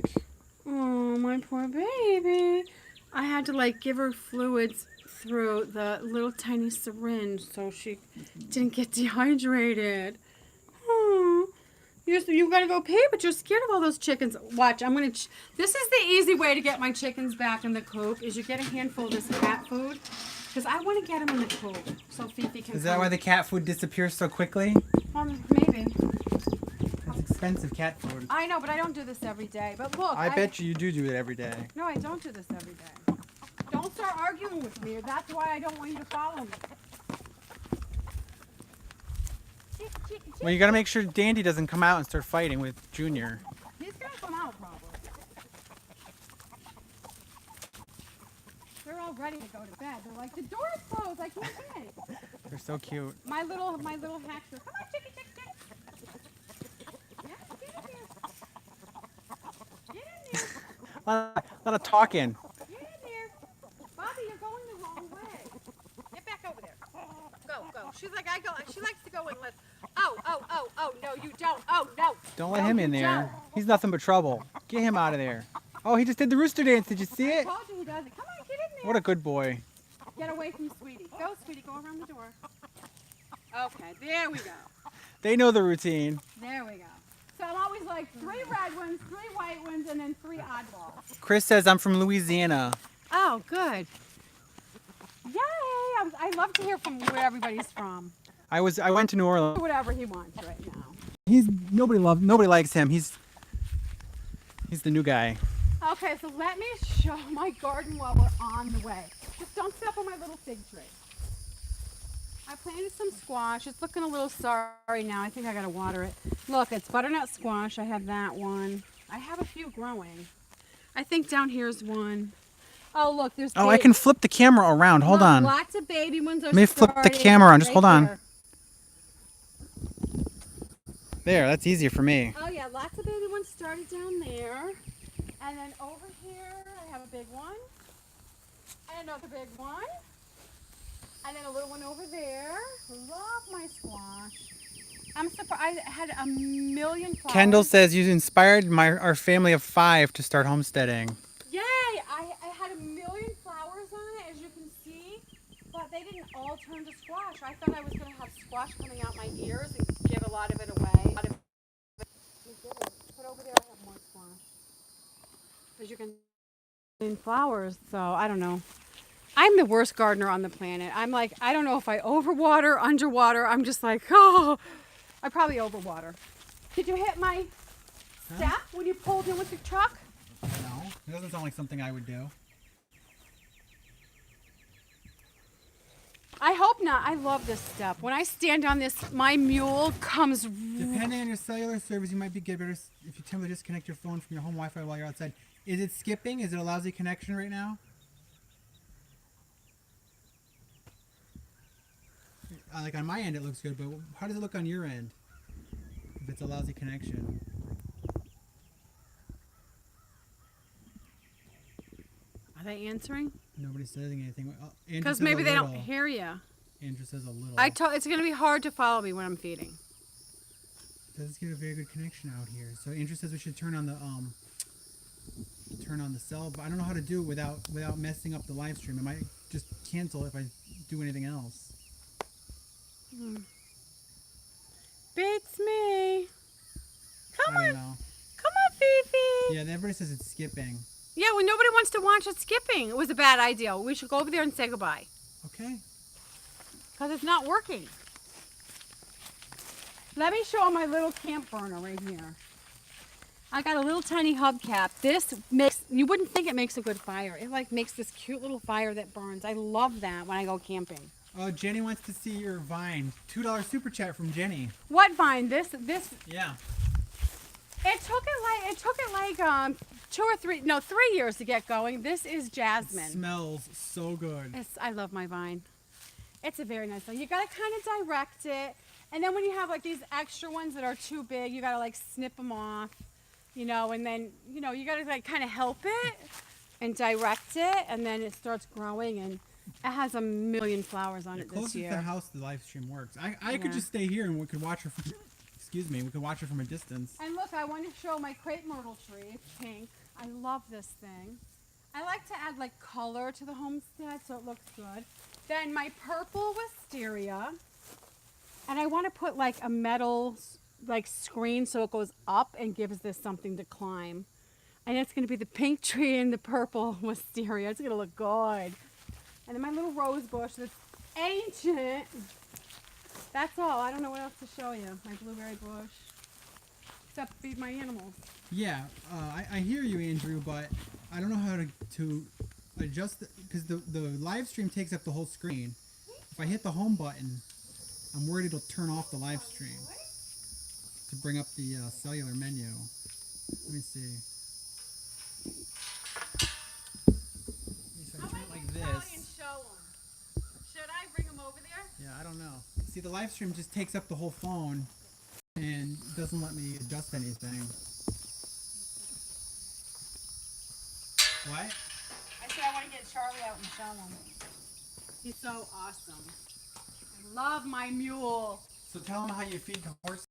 Oh, my poor baby. I had to give her fluids through the little tiny syringe so she didn't get dehydrated. Oh, you gotta go pee, but you're scared of all those chickens. Watch, this is the easy way to get my chickens back in the coop, is you get a handful of this cat food, because I want to get them in the coop so Fifi can Is that why the cat food disappears so quickly? Maybe. It's expensive cat food. I know, but I don't do this every day. But look, I bet you do it every day. No, I don't do this every day. Don't start arguing with me. That's why I don't want you to follow me. Well, you gotta make sure Dandy doesn't come out and start fighting with Junior. He's gonna come out probably. They're all ready to go to bed. They're like, the door's closed. I can't stay. They're so cute. My little hacker. Come on, chicky, chick, chick. Yeah, get in here. Get in there. A lot of talking. Get in there. Bobby, you're going the wrong way. Get back over there. Go. She's like, she likes to go in less. Oh, no, you don't. Oh, no. Don't let him in there. He's nothing but trouble. Get him out of there. Oh, he just did the rooster dance. Did you see it? I told you he does it. Come on, get in there. What a good boy. Get away from Sweetie. Go, Sweetie. Go around the door. Okay, there we go. They know the routine. There we go. So I'm always like 3 red ones, 3 white ones, and then 3 oddballs. Chris says I'm from Louisiana. Oh, good. Yay! I love to hear from where everybody's from. I went to New Orleans. Whatever he wants right now. Nobody likes him. He's the new guy. Okay, so let me show my garden while we're on the way. Just don't step on my little fig tree. I planted some squash. It's looking a little sorry now. I think I gotta water it. Look, it's butternut squash. I have that one. I have a few growing. I think down here's one. Oh, look, there's. Oh, I can flip the camera around. Hold on. Lots of baby ones are Let me flip the camera on. Just hold on. There, that's easier for me. Oh yeah, lots of baby ones started down there. And then over here, I have a big one. And another big one. And then a little one over there. Love my squash. I'm surprised I had a million flowers. Kendall says you inspired our family of 5 to start homesteading. Yay! I had a million flowers on it, as you can see. But they didn't all turn to squash. I thought I was going to have squash coming out my ears and give a lot of it away. But over there I have more squash. As you can see, flowers, so I don't know. I'm the worst gardener on the planet. I'm like, I don't know if I overwater, underwater. I'm just like, oh, I probably overwater. Did you hit my step when you pulled in with the truck? No, it doesn't sound like something I would do. I hope not. I love this step. When I stand on this, my mule comes. Depending on your cellular service, you might be better if you attempt to disconnect your phone from your home Wi-Fi while you're outside. Is it skipping? Is it a lousy connection right now? Like on my end, it looks good, but how does it look on your end? If it's a lousy connection. Are they answering? Nobody's saying anything. Because maybe they don't hear you. Andrew says a little. It's going to be hard to follow me when I'm feeding. It does get a very good connection out here. So Andrew says we should turn on the cell, but I don't know how to do it without messing up the live stream. I might just cancel if I do anything else. Beats me. Come I on. don't know. Come on, Fifi. Yeah, everybody says it's skipping. Yeah, well, nobody wants to watch us skipping. It was a bad idea. We should go over there and say goodbye. Okay. Because it's not working. Let me show my little camp burner right here. I got a little tiny hubcap. This makes, you wouldn't think it makes a good fire. It like makes this cute little fire that burns. I love that when I go camping. Oh, Jenny wants to see your vine. $2 super chat from Jenny. What vine? This? Yeah. It took it like 3 years to get going. This is jasmine. It smells so good. I love my vine. It's a very nice one. You gotta kind of direct it, and then when you have like these extra ones that are too big, you gotta like snip them off, you know, and then you gotta like kind of help it and direct it, and then it starts growing, and it has a million flowers on it this Closest year. to the house the live stream works. I could just stay here and we could watch her from. Excuse me, we could watch her from a distance. And look, I want to show my crepe myrtle tree. It's pink. I love this thing. I like to add like color to the homestead so it looks good. Then my purple wisteria. And I want to put like a metal like screen so it goes up and gives this something to climb. And it's going to be the pink tree and the purple wisteria. It's going to look good. And then my little rose bush that's ancient. That's all. I don't know what else to show you. My blueberry bush. Except feed my animals. Yeah, I hear you, Andrew, but I don't know how to adjust it because the live stream takes up the whole screen. If I hit the home button, I'm worried it'll turn off the live stream to bring up the cellular menu. Let me see. So I turn it like this. Should I bring them over there? Yeah, I don't know. See, the live stream just takes up the whole phone and doesn't let me adjust anything. What? I said I want to get Charlie out and show him. He's so awesome. I love my mule. So tell them how you feed the horse.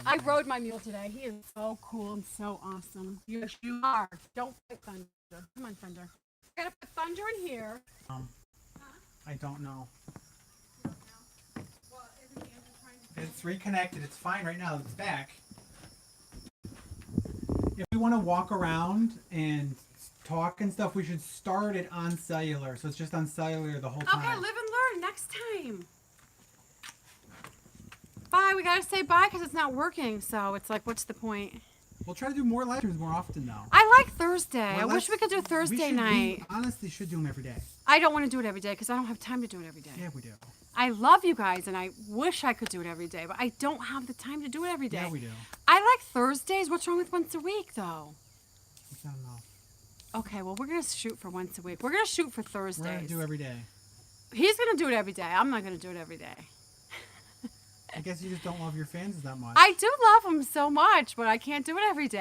I rode my mule today. He is so cool and so awesome. Yes, you are. Don't put Thunder. Come on, Thunder. I gotta put Thunder in here. I don't know. Well, isn't Andrew trying to... It's reconnected. It's fine right now. It's back. If we want to walk around and talk and stuff, we should start it on cellular. So it's just on cellular the whole time. Okay, live and learn next time. Bye. We gotta say bye because it's not working. So it's like, what's the point? We'll try to do more live streams more often though. I like Thursday. Well, I wish we could do Thursday night. We honestly should do them every day. I don't want to do it every day because I don't have time to do it every day. Yeah, we do. I love you guys and I wish I could do it every day, but I don't have the time to do it every day. Yeah, we do. I like Thursdays. What's wrong with once a week though? It's not enough. Okay, well, we're going to shoot for once a week. We're going to shoot for Thursdays. We're going to do every day. He's going to do it every day. I'm not going to do it every day. I guess you just don't love your fans that much. I do love them so much, but I can't do it every day.